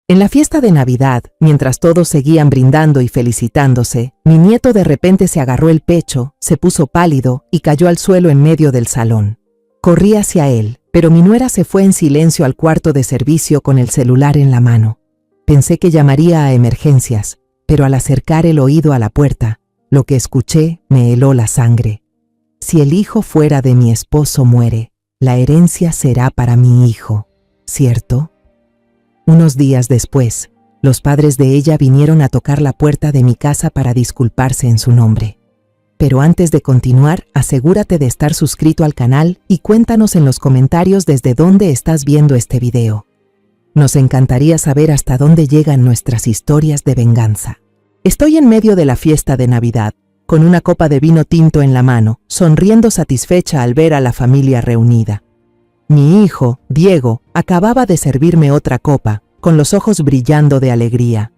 En la fiesta de Navidad, mientras todos seguían brindando y felicitándose, mi nieto de repente se agarró el pecho, se puso pálido y cayó al suelo en medio del salón. Corrí hacia él, pero mi nuera se fue en silencio al cuarto de servicio con el celular en la mano. Pensé que llamaría a emergencias, pero al acercar el oído a la puerta, lo que escuché me heló la sangre. Si el hijo fuera de mi esposo muere, la herencia será para mi hijo, ¿cierto? Unos días después, los padres de ella vinieron a tocar la puerta de mi casa para disculparse en su nombre. Pero antes de continuar, asegúrate de estar suscrito al canal y cuéntanos en los comentarios desde dónde estás viendo este video. Nos encantaría saber hasta dónde llegan nuestras historias de venganza. Estoy en medio de la fiesta de Navidad, con una copa de vino tinto en la mano, sonriendo satisfecha al ver a la familia reunida. Mi hijo, Diego, acababa de servirme otra copa, con los ojos brillando de alegría.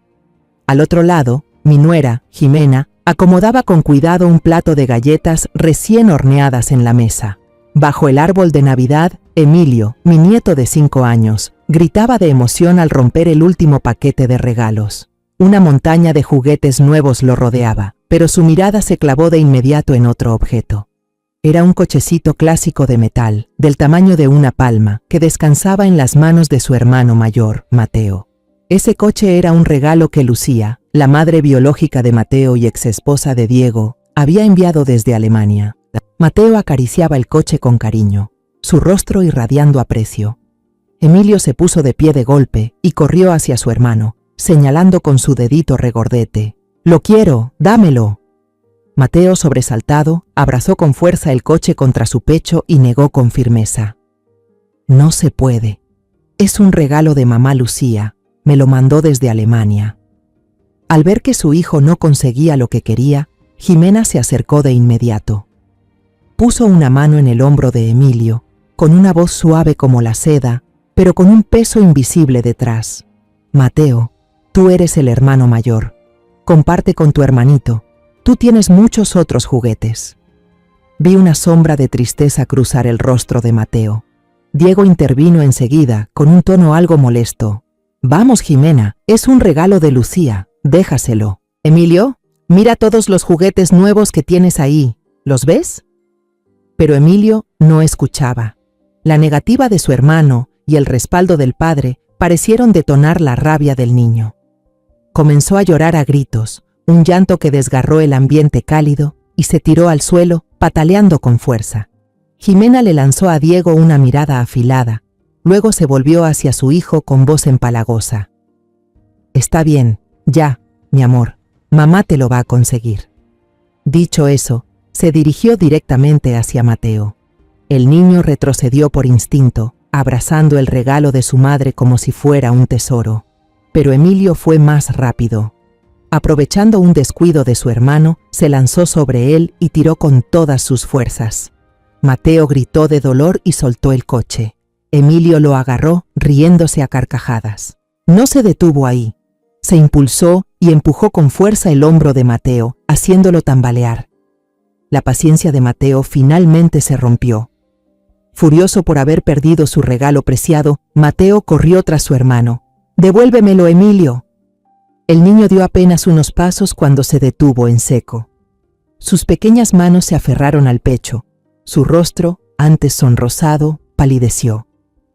Al otro lado, mi nuera, Jimena, acomodaba con cuidado un plato de galletas recién horneadas en la mesa. Bajo el árbol de Navidad, Emilio, mi nieto de 5 años, gritaba de emoción al romper el último paquete de regalos. Una montaña de juguetes nuevos lo rodeaba, pero su mirada se clavó de inmediato en otro objeto. Era un cochecito clásico de metal, del tamaño de una palma, que descansaba en las manos de su hermano mayor, Mateo. Ese coche era un regalo que Lucía, la madre biológica de Mateo y exesposa de Diego, había enviado desde Alemania. Mateo acariciaba el coche con cariño, su rostro irradiando aprecio. Emilio se puso de pie de golpe y corrió hacia su hermano, señalando con su dedito regordete. «¡Lo quiero! ¡Dámelo!». Mateo, sobresaltado, abrazó con fuerza el coche contra su pecho y negó con firmeza. «No se puede. Es un regalo de mamá Lucía. Me lo mandó desde Alemania». Al ver que su hijo no conseguía lo que quería, Jimena se acercó de inmediato. Puso una mano en el hombro de Emilio, con una voz suave como la seda, pero con un peso invisible detrás. «Mateo, tú eres el hermano mayor. Comparte con tu hermanito. Tú tienes muchos otros juguetes». Vi una sombra de tristeza cruzar el rostro de Mateo. Diego intervino enseguida, con un tono algo molesto. «Vamos, Jimena, es un regalo de Lucía, déjaselo. Emilio, mira todos los juguetes nuevos que tienes ahí, ¿los ves?». Pero Emilio no escuchaba. La negativa de su hermano y el respaldo del padre parecieron detonar la rabia del niño. Comenzó a llorar a gritos, un llanto que desgarró el ambiente cálido y se tiró al suelo, pataleando con fuerza. Jimena le lanzó a Diego una mirada afilada, luego se volvió hacia su hijo con voz empalagosa. «Está bien, ya, mi amor, mamá te lo va a conseguir». Dicho eso, se dirigió directamente hacia Mateo. El niño retrocedió por instinto, abrazando el regalo de su madre como si fuera un tesoro. Pero Emilio fue más rápido. Aprovechando un descuido de su hermano, se lanzó sobre él y tiró con todas sus fuerzas. Mateo gritó de dolor y soltó el coche. Emilio lo agarró, riéndose a carcajadas. No se detuvo ahí. Se impulsó y empujó con fuerza el hombro de Mateo, haciéndolo tambalear. La paciencia de Mateo finalmente se rompió. Furioso por haber perdido su regalo preciado, Mateo corrió tras su hermano. «¡Devuélvemelo, Emilio!». El niño dio apenas unos pasos cuando se detuvo en seco. Sus pequeñas manos se aferraron al pecho. Su rostro, antes sonrosado, palideció.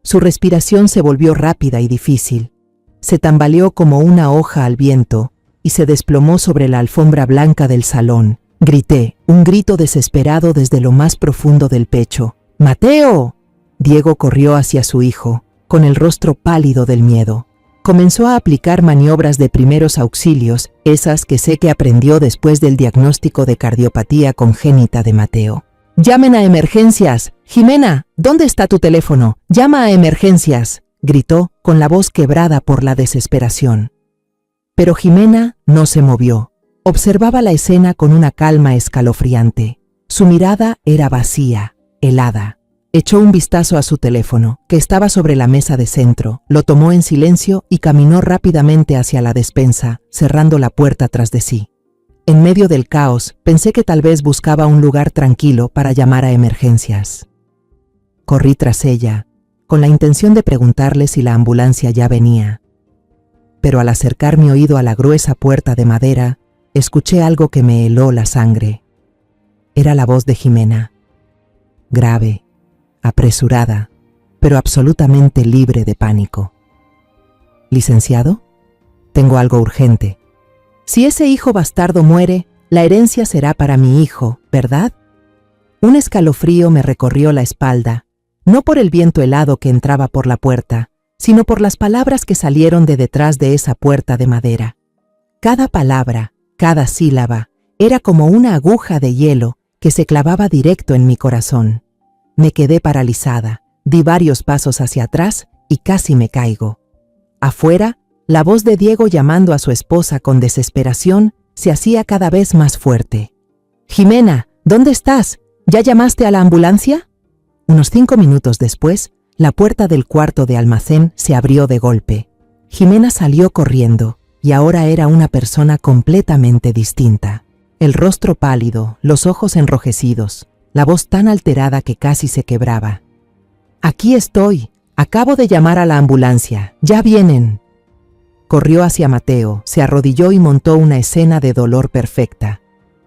Su respiración se volvió rápida y difícil. Se tambaleó como una hoja al viento y se desplomó sobre la alfombra blanca del salón. Grité, un grito desesperado desde lo más profundo del pecho. «¡Mateo!». Diego corrió hacia su hijo, con el rostro pálido del miedo. Comenzó a aplicar maniobras de primeros auxilios, esas que sé que aprendió después del diagnóstico de cardiopatía congénita de Mateo. «¡Llamen a emergencias! Jimena, ¿dónde está tu teléfono? ¡Llama a emergencias!», gritó, con la voz quebrada por la desesperación. Pero Jimena no se movió. Observaba la escena con una calma escalofriante. Su mirada era vacía, helada. Echó un vistazo a su teléfono, que estaba sobre la mesa de centro, lo tomó en silencio y caminó rápidamente hacia la despensa, cerrando la puerta tras de sí. En medio del caos, pensé que tal vez buscaba un lugar tranquilo para llamar a emergencias. Corrí tras ella, con la intención de preguntarle si la ambulancia ya venía. pero al acercar mi oído a la gruesa puerta de madera, escuché algo que me heló la sangre. Era la voz de Jimena, grave, apresurada, pero absolutamente libre de pánico. ¿Licenciado? Tengo algo urgente. Si ese hijo bastardo muere, la herencia será para mi hijo, ¿verdad? Un escalofrío me recorrió la espalda, no por el viento helado que entraba por la puerta, sino por las palabras que salieron de detrás de esa puerta de madera. Cada palabra, cada sílaba, era como una aguja de hielo que se clavaba directo en mi corazón. Me quedé paralizada, di varios pasos hacia atrás y casi me caigo. Afuera, la voz de Diego llamando a su esposa con desesperación se hacía cada vez más fuerte. «Jimena, ¿dónde estás? ¿Ya llamaste a la ambulancia?» Unos 5 minutos después, la puerta del cuarto de almacén se abrió de golpe. Jimena salió corriendo, y ahora era una persona completamente distinta. El rostro pálido, los ojos enrojecidos, la voz tan alterada que casi se quebraba. «Aquí estoy. Acabo de llamar a la ambulancia. Ya vienen». Corrió hacia Mateo, se arrodilló y montó una escena de dolor perfecta.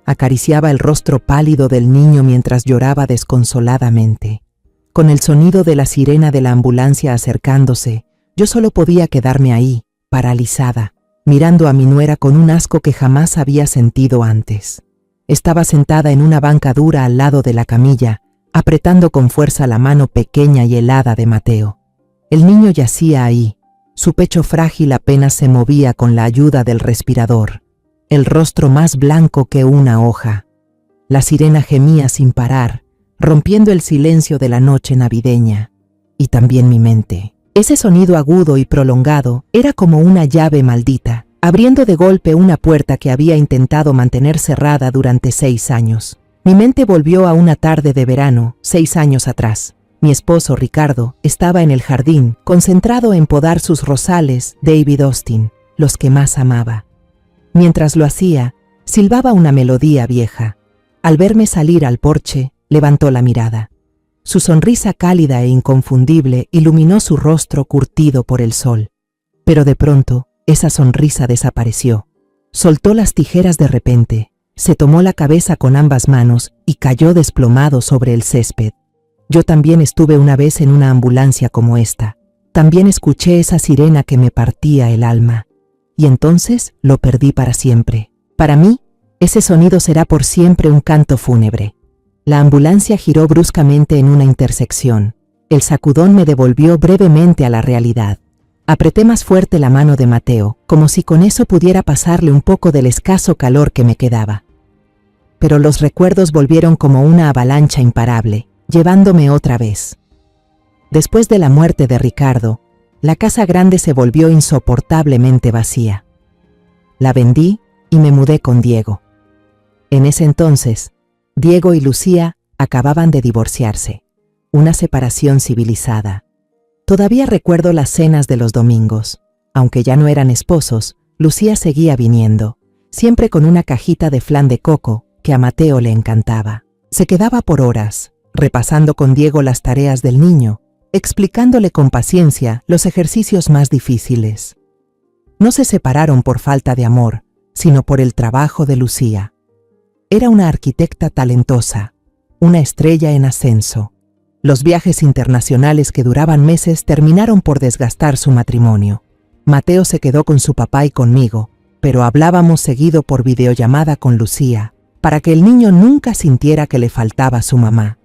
Acariciaba el rostro pálido del niño mientras lloraba desconsoladamente. Con el sonido de la sirena de la ambulancia acercándose, yo solo podía quedarme ahí, paralizada, mirando a mi nuera con un asco que jamás había sentido antes. Estaba sentada en una banca dura al lado de la camilla, apretando con fuerza la mano pequeña y helada de Mateo. El niño yacía ahí. Su pecho frágil apenas se movía con la ayuda del respirador, el rostro más blanco que una hoja. La sirena gemía sin parar, rompiendo el silencio de la noche navideña, y también mi mente. Ese sonido agudo y prolongado era como una llave maldita, abriendo de golpe una puerta que había intentado mantener cerrada durante 6 años. Mi mente volvió a una tarde de verano, 6 años atrás. Mi esposo, Ricardo, estaba en el jardín, concentrado en podar sus rosales David Austin, los que más amaba. Mientras lo hacía, silbaba una melodía vieja. Al verme salir al porche, levantó la mirada. Su sonrisa cálida e inconfundible iluminó su rostro curtido por el sol. Pero de pronto, esa sonrisa desapareció. Soltó las tijeras de repente, se tomó la cabeza con ambas manos y cayó desplomado sobre el césped. Yo también estuve una vez en una ambulancia como esta. También escuché esa sirena que me partía el alma. Y entonces lo perdí para siempre. Para mí, ese sonido será por siempre un canto fúnebre. La ambulancia giró bruscamente en una intersección. El sacudón me devolvió brevemente a la realidad. Apreté más fuerte la mano de Mateo, como si con eso pudiera pasarle un poco del escaso calor que me quedaba. Pero los recuerdos volvieron como una avalancha imparable, llevándome otra vez. Después de la muerte de Ricardo, la casa grande se volvió insoportablemente vacía. La vendí y me mudé con Diego. En ese entonces, Diego y Lucía acababan de divorciarse, una separación civilizada. Todavía recuerdo las cenas de los domingos. Aunque ya no eran esposos, Lucía seguía viniendo, siempre con una cajita de flan de coco que a Mateo le encantaba. Se quedaba por horas, repasando con Diego las tareas del niño, explicándole con paciencia los ejercicios más difíciles. No se separaron por falta de amor, sino por el trabajo de Lucía. Era una arquitecta talentosa, una estrella en ascenso. Los viajes internacionales que duraban meses terminaron por desgastar su matrimonio. Mateo se quedó con su papá y conmigo, pero hablábamos seguido por videollamada con Lucía, para que el niño nunca sintiera que le faltaba su mamá.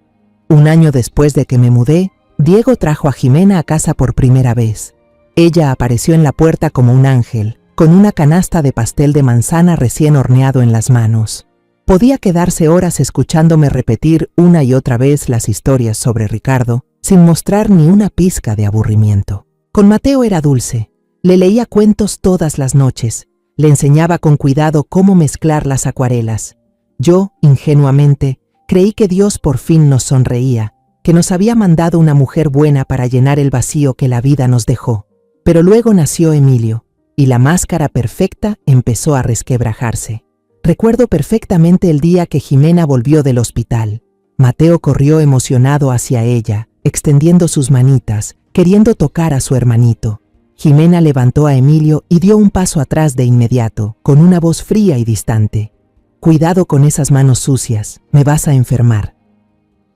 Un año después de que me mudé, Diego trajo a Jimena a casa por primera vez. Ella apareció en la puerta como un ángel, con una canasta de pastel de manzana recién horneado en las manos. Podía quedarse horas escuchándome repetir una y otra vez las historias sobre Ricardo, sin mostrar ni una pizca de aburrimiento. Con Mateo era dulce. Le leía cuentos todas las noches. Le enseñaba con cuidado cómo mezclar las acuarelas. Yo, ingenuamente, creí que Dios por fin nos sonreía, que nos había mandado una mujer buena para llenar el vacío que la vida nos dejó. Pero luego nació Emilio, y la máscara perfecta empezó a resquebrajarse. Recuerdo perfectamente el día que Jimena volvió del hospital. Mateo corrió emocionado hacia ella, extendiendo sus manitas, queriendo tocar a su hermanito. Jimena levantó a Emilio y dio un paso atrás de inmediato, con una voz fría y distante. «Cuidado con esas manos sucias, me vas a enfermar».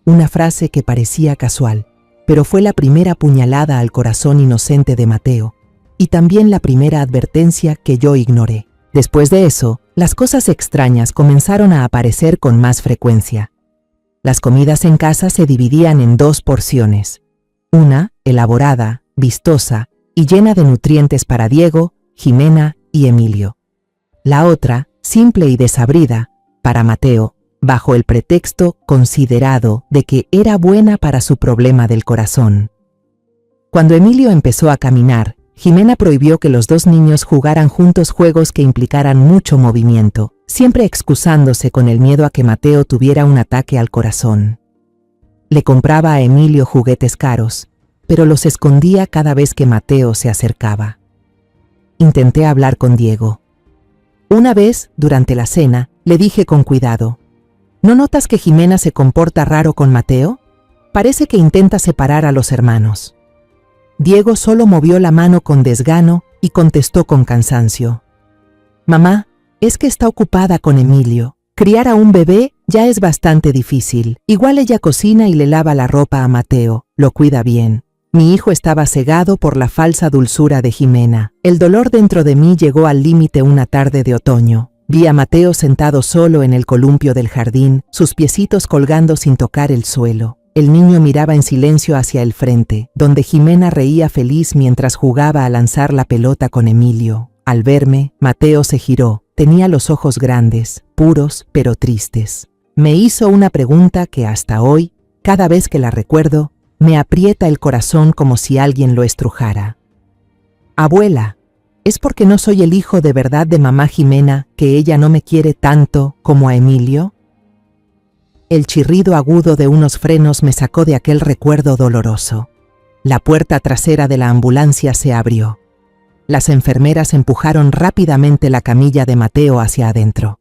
Una frase que parecía casual, pero fue la primera puñalada al corazón inocente de Mateo, y también la primera advertencia que yo ignoré. Después de eso, las cosas extrañas comenzaron a aparecer con más frecuencia. Las comidas en casa se dividían en 2 porciones. Una, elaborada, vistosa y llena de nutrientes para Diego, Jimena y Emilio. La otra, simple y desabrida, para Mateo, bajo el pretexto considerado de que era buena para su problema del corazón. Cuando Emilio empezó a caminar, Jimena prohibió que los 2 niños jugaran juntos juegos que implicaran mucho movimiento, siempre excusándose con el miedo a que Mateo tuviera un ataque al corazón. Le compraba a Emilio juguetes caros, pero los escondía cada vez que Mateo se acercaba. Intenté hablar con Diego. Una vez, durante la cena, le dije con cuidado: ¿no notas que Jimena se comporta raro con Mateo? Parece que intenta separar a los hermanos. Diego solo movió la mano con desgano y contestó con cansancio: «Mamá, es que está ocupada con Emilio. Criar a un bebé ya es bastante difícil. Igual ella cocina y le lava la ropa a Mateo, lo cuida bien». Mi hijo estaba cegado por la falsa dulzura de Jimena. El dolor dentro de mí llegó al límite una tarde de otoño. Vi a Mateo sentado solo en el columpio del jardín, sus piecitos colgando sin tocar el suelo. El niño miraba en silencio hacia el frente, donde Jimena reía feliz mientras jugaba a lanzar la pelota con Emilio. Al verme, Mateo se giró. Tenía los ojos grandes, puros pero tristes. Me hizo una pregunta que hasta hoy, cada vez que la recuerdo, me aprieta el corazón como si alguien lo estrujara. «Abuela, ¿es porque no soy el hijo de verdad de mamá Jimena que ella no me quiere tanto como a Emilio?» El chirrido agudo de unos frenos me sacó de aquel recuerdo doloroso. La puerta trasera de la ambulancia se abrió. Las enfermeras empujaron rápidamente la camilla de Mateo hacia adentro.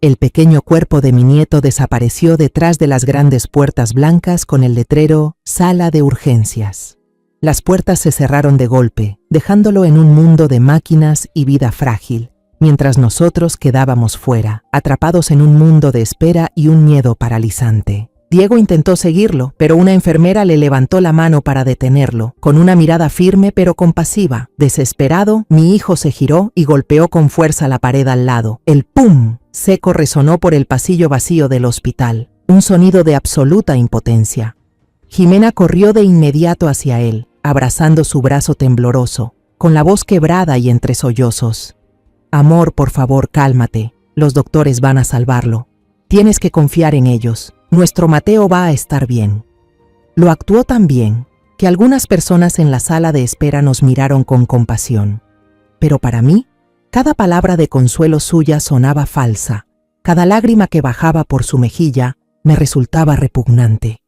El pequeño cuerpo de mi nieto desapareció detrás de las grandes puertas blancas con el letrero «Sala de urgencias». Las puertas se cerraron de golpe, dejándolo en un mundo de máquinas y vida frágil, mientras nosotros quedábamos fuera, atrapados en un mundo de espera y un miedo paralizante. Diego intentó seguirlo, pero una enfermera le levantó la mano para detenerlo, con una mirada firme pero compasiva. Desesperado, mi hijo se giró y golpeó con fuerza la pared al lado. El ¡pum! Seco resonó por el pasillo vacío del hospital, un sonido de absoluta impotencia. Jimena corrió de inmediato hacia él, abrazando su brazo tembloroso, con la voz quebrada y entre sollozos. «Amor, por favor, cálmate. Los doctores van a salvarlo. Tienes que confiar en ellos. Nuestro Mateo va a estar bien». Lo actuó tan bien que algunas personas en la sala de espera nos miraron con compasión. Pero para mí, cada palabra de consuelo suya sonaba falsa. Cada lágrima que bajaba por su mejilla me resultaba repugnante.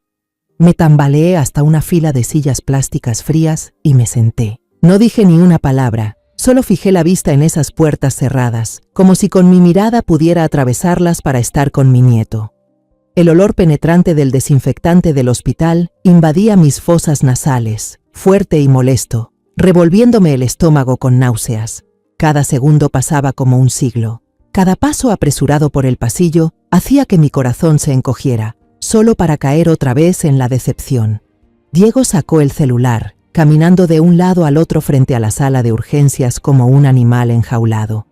Me tambaleé hasta una fila de sillas plásticas frías y me senté. No dije ni una palabra, solo fijé la vista en esas puertas cerradas, como si con mi mirada pudiera atravesarlas para estar con mi nieto. El olor penetrante del desinfectante del hospital invadía mis fosas nasales, fuerte y molesto, revolviéndome el estómago con náuseas. Cada segundo pasaba como un siglo. Cada paso apresurado por el pasillo hacía que mi corazón se encogiera, solo para caer otra vez en la decepción. Diego sacó el celular, caminando de un lado al otro frente a la sala de urgencias como un animal enjaulado.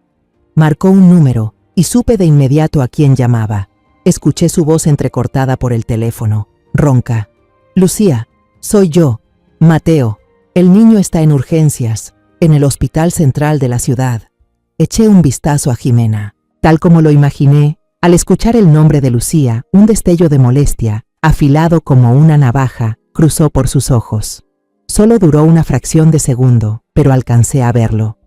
Marcó un número y supe de inmediato a quién llamaba. Escuché su voz entrecortada por el teléfono, ronca. «Lucía, soy yo, Mateo. El niño está en urgencias, en el hospital central de la ciudad». Eché un vistazo a Jimena. Tal como lo imaginé, al escuchar el nombre de Lucía, un destello de molestia, afilado como una navaja, cruzó por sus ojos. Solo duró una fracción de segundo, pero alcancé a verlo.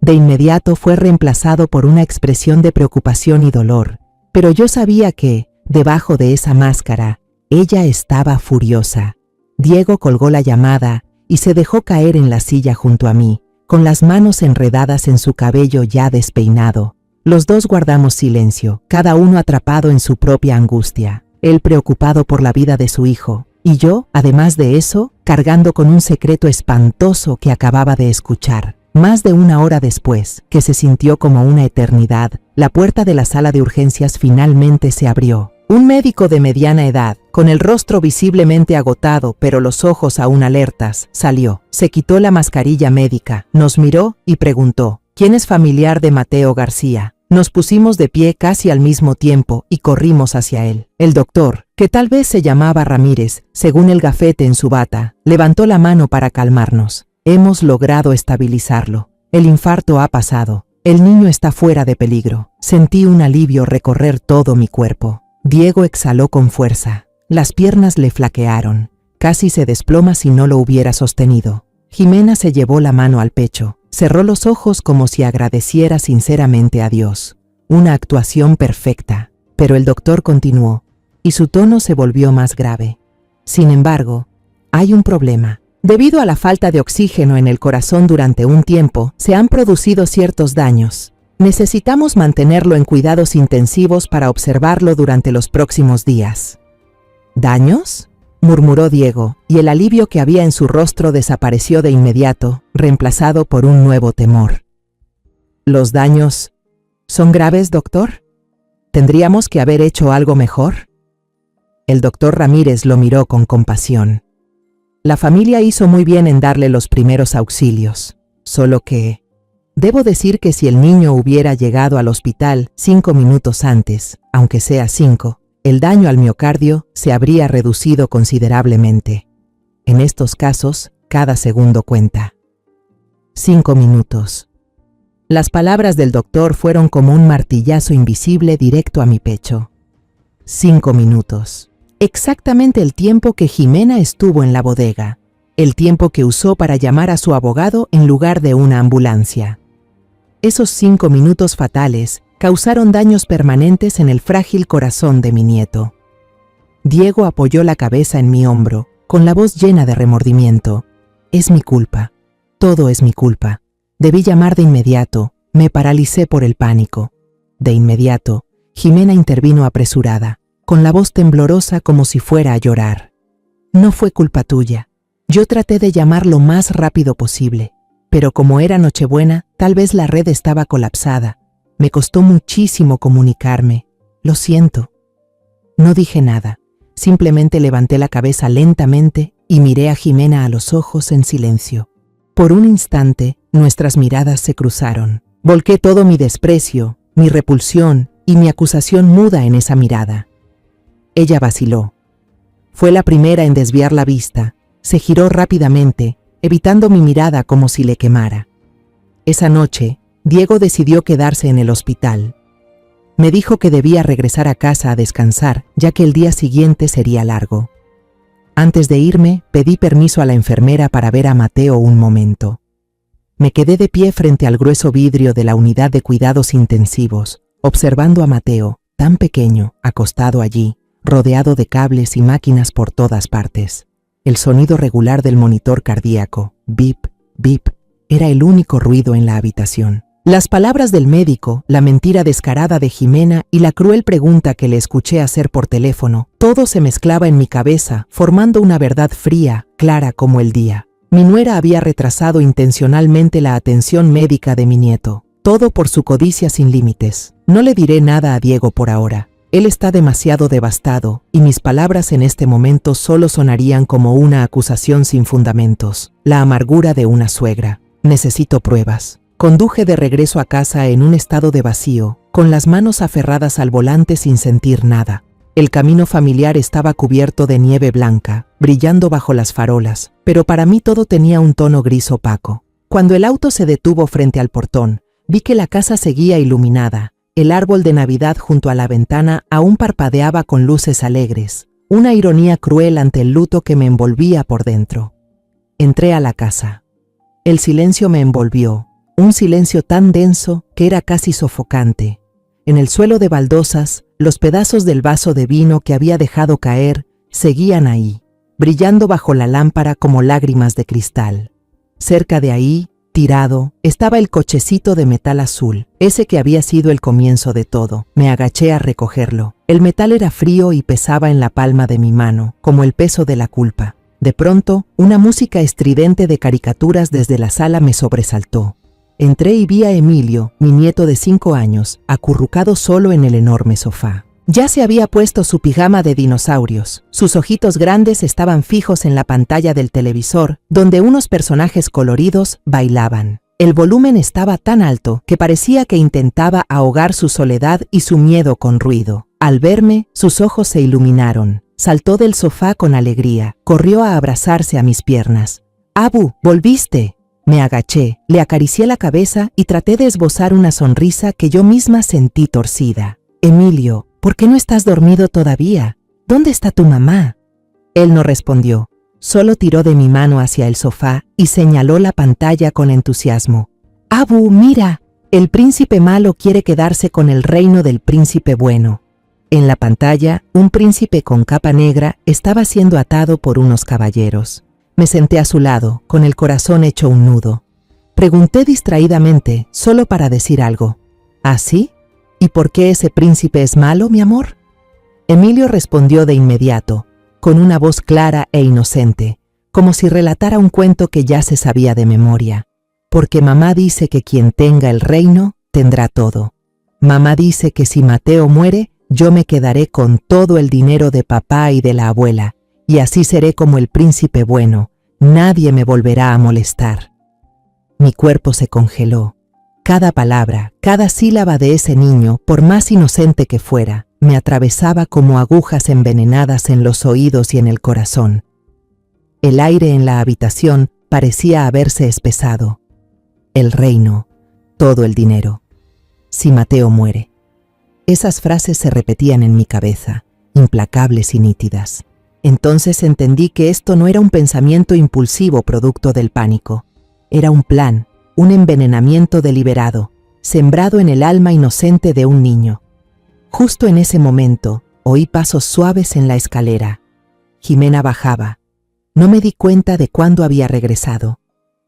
De inmediato fue reemplazado por una expresión de preocupación y dolor. Pero yo sabía que, debajo de esa máscara, ella estaba furiosa. Diego colgó la llamada y se dejó caer en la silla junto a mí, con las manos enredadas en su cabello ya despeinado. Los dos guardamos silencio, cada uno atrapado en su propia angustia. Él preocupado por la vida de su hijo, Y yo, además de eso, cargando con un secreto espantoso que acababa de escuchar. Más de una hora después, que se sintió como una eternidad, la puerta de la sala de urgencias finalmente se abrió. Un médico de mediana edad, con el rostro visiblemente agotado pero los ojos aún alertas, salió. Se quitó la mascarilla médica, nos miró y preguntó: ¿quién es familiar de Mateo García? Nos pusimos de pie casi al mismo tiempo y corrimos hacia él. El doctor, que tal vez se llamaba Ramírez, según el gafete en su bata, levantó la mano para calmarnos. Hemos logrado estabilizarlo. El infarto ha pasado. El niño está fuera de peligro. Sentí un alivio recorrer todo mi cuerpo. Diego exhaló con fuerza. Las piernas le flaquearon. Casi se desploma si no lo hubiera sostenido. Jimena se llevó la mano al pecho. Cerró los ojos como si agradeciera sinceramente a Dios. Una actuación perfecta. Pero el doctor continuó, y su tono se volvió más grave. Sin embargo, hay un problema. Debido a la falta de oxígeno en el corazón durante un tiempo, se han producido ciertos daños. Necesitamos mantenerlo en cuidados intensivos para observarlo durante los próximos días. ¿Daños?, murmuró Diego, y el alivio que había en su rostro desapareció de inmediato, reemplazado por un nuevo temor. ¿Los daños son graves, doctor? ¿Tendríamos que haber hecho algo mejor? El doctor Ramírez lo miró con compasión. La familia hizo muy bien en darle los primeros auxilios, solo que... Debo decir que si el niño hubiera llegado al hospital 5 minutos antes, aunque sea 5, el daño al miocardio se habría reducido considerablemente. En estos casos, cada segundo cuenta. 5 minutos. Las palabras del doctor fueron como un martillazo invisible directo a mi pecho. 5 minutos. Exactamente el tiempo que Jimena estuvo en la bodega. El tiempo que usó para llamar a su abogado en lugar de una ambulancia. Esos 5 minutos fatales causaron daños permanentes en el frágil corazón de mi nieto. Diego apoyó la cabeza en mi hombro, con la voz llena de remordimiento. Es mi culpa. Todo es mi culpa. Debí llamar de inmediato. Me paralicé por el pánico. De inmediato, Jimena intervino apresurada, con la voz temblorosa como si fuera a llorar. No fue culpa tuya. Yo traté de llamar lo más rápido posible, pero como era Nochebuena, tal vez la red estaba colapsada. Me costó muchísimo comunicarme. Lo siento. No dije nada. Simplemente levanté la cabeza lentamente y miré a Jimena a los ojos en silencio. Por un instante, nuestras miradas se cruzaron. Volqué todo mi desprecio, mi repulsión y mi acusación muda en esa mirada. Ella vaciló. Fue la primera en desviar la vista. Se giró rápidamente, evitando mi mirada como si le quemara. Esa noche, Diego decidió quedarse en el hospital. Me dijo que debía regresar a casa a descansar, ya que el día siguiente sería largo. Antes de irme, pedí permiso a la enfermera para ver a Mateo un momento. Me quedé de pie frente al grueso vidrio de la unidad de cuidados intensivos, observando a Mateo, tan pequeño, acostado allí, rodeado de cables y máquinas por todas partes. El sonido regular del monitor cardíaco, bip, bip, era el único ruido en la habitación. Las palabras del médico, la mentira descarada de Jimena y la cruel pregunta que le escuché hacer por teléfono, todo se mezclaba en mi cabeza, formando una verdad fría, clara como el día. Mi nuera había retrasado intencionalmente la atención médica de mi nieto, todo por su codicia sin límites. No le diré nada a Diego por ahora. Él está demasiado devastado, y mis palabras en este momento solo sonarían como una acusación sin fundamentos, la amargura de una suegra. Necesito pruebas. Conduje de regreso a casa en un estado de vacío, con las manos aferradas al volante sin sentir nada. El camino familiar estaba cubierto de nieve blanca, brillando bajo las farolas, pero para mí todo tenía un tono gris opaco. Cuando el auto se detuvo frente al portón, vi que la casa seguía iluminada. El árbol de Navidad junto a la ventana aún parpadeaba con luces alegres, una ironía cruel ante el luto que me envolvía por dentro. Entré a la casa. El silencio me envolvió. Un silencio tan denso que era casi sofocante. En el suelo de baldosas, los pedazos del vaso de vino que había dejado caer seguían ahí, brillando bajo la lámpara como lágrimas de cristal. Cerca de ahí, Tirado, estaba el cochecito de metal azul, ese que había sido el comienzo de todo. Me agaché a recogerlo. El metal era frío y pesaba en la palma de mi mano, como el peso de la culpa. De pronto, una música estridente de caricaturas desde la sala me sobresaltó. Entré y vi a Emilio, mi nieto de 5 años, acurrucado solo en el enorme sofá. Ya se había puesto su pijama de dinosaurios. Sus ojitos grandes estaban fijos en la pantalla del televisor, donde unos personajes coloridos bailaban. El volumen estaba tan alto que parecía que intentaba ahogar su soledad y su miedo con ruido. Al verme, sus ojos se iluminaron. Saltó del sofá con alegría, corrió a abrazarse a mis piernas. «Abu, ¿volviste?» Me agaché, le acaricié la cabeza y traté de esbozar una sonrisa que yo misma sentí torcida. «Emilio, ¿por qué no estás dormido todavía? ¿Dónde está tu mamá?» Él no respondió, solo tiró de mi mano hacia el sofá y señaló la pantalla con entusiasmo. «Abu, mira, el príncipe malo quiere quedarse con el reino del príncipe bueno». En la pantalla, un príncipe con capa negra estaba siendo atado por unos caballeros. Me senté a su lado, con el corazón hecho un nudo. Pregunté distraídamente, solo para decir algo. ¿Ah, sí? ¿Y por qué ese príncipe es malo, mi amor? Emilio respondió de inmediato, con una voz clara e inocente, como si relatara un cuento que ya se sabía de memoria. Porque mamá dice que quien tenga el reino, tendrá todo. Mamá dice que si Mateo muere, yo me quedaré con todo el dinero de papá y de la abuela, y así seré como el príncipe bueno, nadie me volverá a molestar. Mi cuerpo se congeló. Cada palabra, cada sílaba de ese niño, por más inocente que fuera, me atravesaba como agujas envenenadas en los oídos y en el corazón. El aire en la habitación parecía haberse espesado. El reino, todo el dinero. Si Mateo muere. Esas frases se repetían en mi cabeza, implacables y nítidas. Entonces entendí que esto no era un pensamiento impulsivo producto del pánico. Era un plan, un envenenamiento deliberado, sembrado en el alma inocente de un niño. Justo en ese momento, oí pasos suaves en la escalera. Jimena bajaba. No me di cuenta de cuándo había regresado.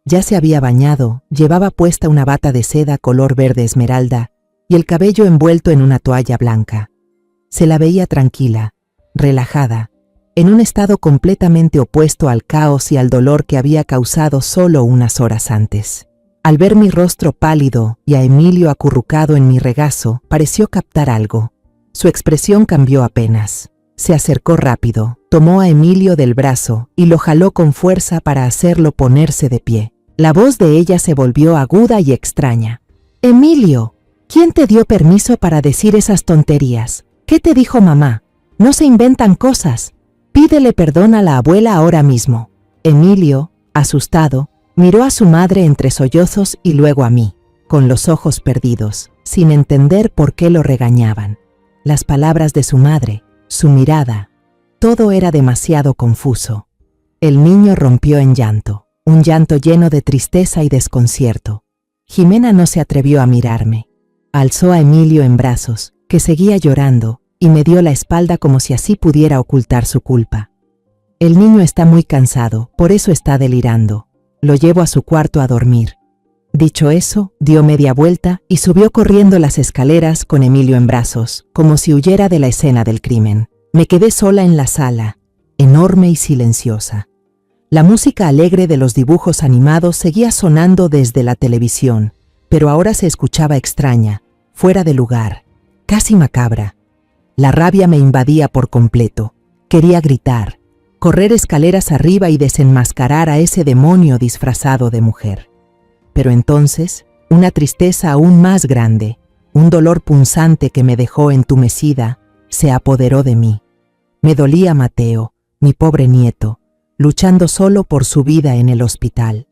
Ya se había bañado, llevaba puesta una bata de seda color verde esmeralda y el cabello envuelto en una toalla blanca. Se la veía tranquila, relajada, en un estado completamente opuesto al caos y al dolor que había causado solo unas horas antes. Al ver mi rostro pálido y a Emilio acurrucado en mi regazo, pareció captar algo. Su expresión cambió apenas. Se acercó rápido, tomó a Emilio del brazo y lo jaló con fuerza para hacerlo ponerse de pie. La voz de ella se volvió aguda y extraña. «Emilio, ¿quién te dio permiso para decir esas tonterías? ¿Qué te dijo mamá? No se inventan cosas. Pídele perdón a la abuela ahora mismo». Emilio, asustado, miró a su madre entre sollozos y luego a mí, con los ojos perdidos, sin entender por qué lo regañaban. Las palabras de su madre, su mirada, todo era demasiado confuso. El niño rompió en llanto, un llanto lleno de tristeza y desconcierto. Jimena no se atrevió a mirarme. Alzó a Emilio en brazos, que seguía llorando, y me dio la espalda como si así pudiera ocultar su culpa. «El niño está muy cansado, por eso está delirando. Lo llevo a su cuarto a dormir». Dicho eso, dio media vuelta y subió corriendo las escaleras con Emilio en brazos, como si huyera de la escena del crimen. Me quedé sola en la sala, enorme y silenciosa. La música alegre de los dibujos animados seguía sonando desde la televisión, pero ahora se escuchaba extraña, fuera de lugar, casi macabra. La rabia me invadía por completo. Quería gritar, correr escaleras arriba y desenmascarar a ese demonio disfrazado de mujer. Pero entonces, una tristeza aún más grande, un dolor punzante que me dejó entumecida, se apoderó de mí. Me dolía Mateo, mi pobre nieto, luchando solo por su vida en el hospital.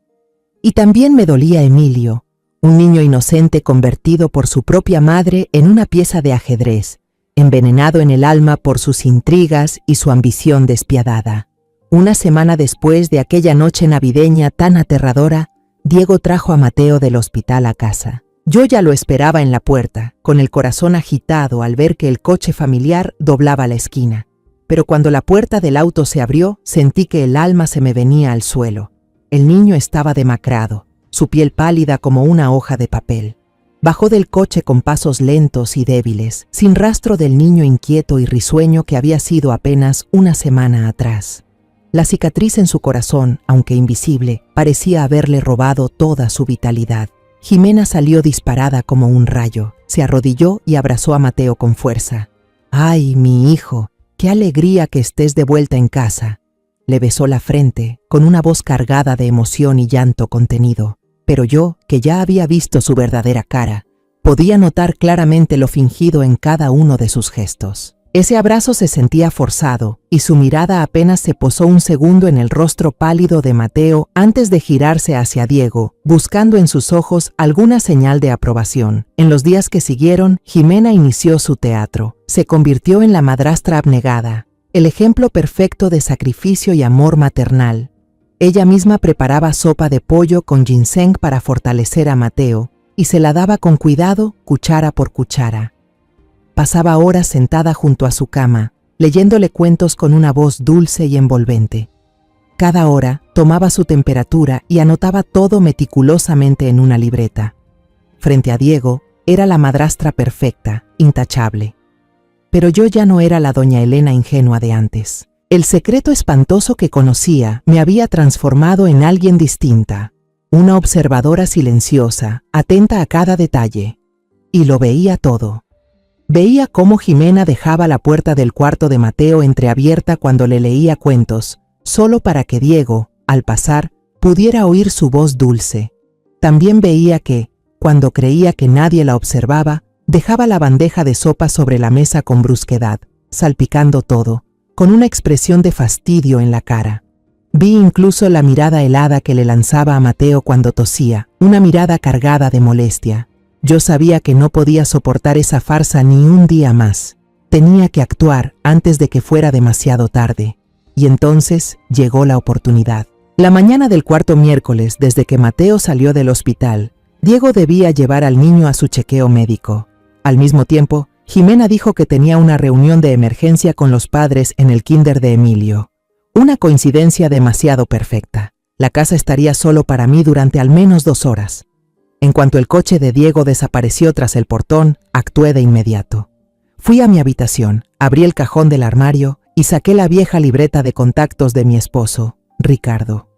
Y también me dolía Emilio, un niño inocente convertido por su propia madre en una pieza de ajedrez, envenenado en el alma por sus intrigas y su ambición despiadada. Una semana después de aquella noche navideña tan aterradora, Diego trajo a Mateo del hospital a casa. Yo ya lo esperaba en la puerta, con el corazón agitado al ver que el coche familiar doblaba la esquina. Pero cuando la puerta del auto se abrió, sentí que el alma se me venía al suelo. El niño estaba demacrado. su piel pálida como una hoja de papel. Bajó del coche con pasos lentos y débiles, sin rastro del niño inquieto y risueño que había sido apenas una semana atrás. La cicatriz en su corazón, aunque invisible, parecía haberle robado toda su vitalidad. Jimena salió disparada como un rayo, se arrodilló y abrazó a Mateo con fuerza. «¡Ay, mi hijo! ¡Qué alegría que estés de vuelta en casa!». Le besó la frente, con una voz cargada de emoción y llanto contenido. Pero yo, que ya había visto su verdadera cara, podía notar claramente lo fingido en cada uno de sus gestos. Ese abrazo se sentía forzado, y su mirada apenas se posó un segundo en el rostro pálido de Mateo antes de girarse hacia Diego, buscando en sus ojos alguna señal de aprobación. En los días que siguieron, Jimena inició su teatro. Se convirtió en la madrastra abnegada, el ejemplo perfecto de sacrificio y amor maternal. Ella misma preparaba sopa de pollo con ginseng para fortalecer a Mateo, y se la daba con cuidado, cuchara por cuchara. Pasaba horas sentada junto a su cama, leyéndole cuentos con una voz dulce y envolvente. Cada hora tomaba su temperatura y anotaba todo meticulosamente en una libreta. Frente a Diego, era la madrastra perfecta, intachable. Pero yo ya no era la doña Elena ingenua de antes. El secreto espantoso que conocía me había transformado en alguien distinta, una observadora silenciosa, atenta a cada detalle. Y lo veía todo. Veía cómo Jimena dejaba la puerta del cuarto de Mateo entreabierta cuando le leía cuentos, solo para que Diego, al pasar, pudiera oír su voz dulce. También veía que, cuando creía que nadie la observaba, dejaba la bandeja de sopa sobre la mesa con brusquedad, salpicando todo, con una expresión de fastidio en la cara. Vi incluso la mirada helada que le lanzaba a Mateo cuando tosía, una mirada cargada de molestia. Yo sabía que no podía soportar esa farsa ni un día más. Tenía que actuar antes de que fuera demasiado tarde. Y entonces llegó la oportunidad. La mañana del cuarto miércoles, desde que Mateo salió del hospital, Diego debía llevar al niño a su chequeo médico. Al mismo tiempo, Jimena dijo que tenía una reunión de emergencia con los padres en el kinder de Emilio. Una coincidencia demasiado perfecta. La casa estaría solo para mí durante al menos 2 horas. En cuanto el coche de Diego desapareció tras el portón, actué de inmediato. Fui a mi habitación, abrí el cajón del armario y saqué la vieja libreta de contactos de mi esposo, Ricardo.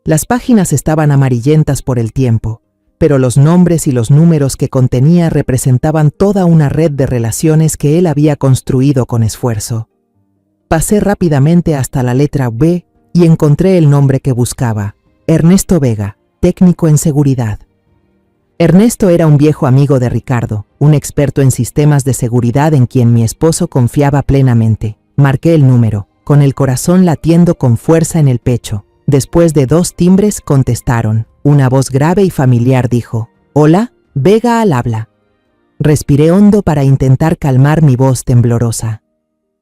Las páginas estaban amarillentas por el tiempo, pero los nombres y los números que contenía representaban toda una red de relaciones que él había construido con esfuerzo. Pasé rápidamente hasta la letra B y encontré el nombre que buscaba: Ernesto Vega, técnico en seguridad. Ernesto era un viejo amigo de Ricardo, un experto en sistemas de seguridad en quien mi esposo confiaba plenamente. Marqué el número, con el corazón latiendo con fuerza en el pecho. Después de 2 timbres contestaron. Una voz grave y familiar dijo: «Hola, Vega al habla». Respiré hondo para intentar calmar mi voz temblorosa.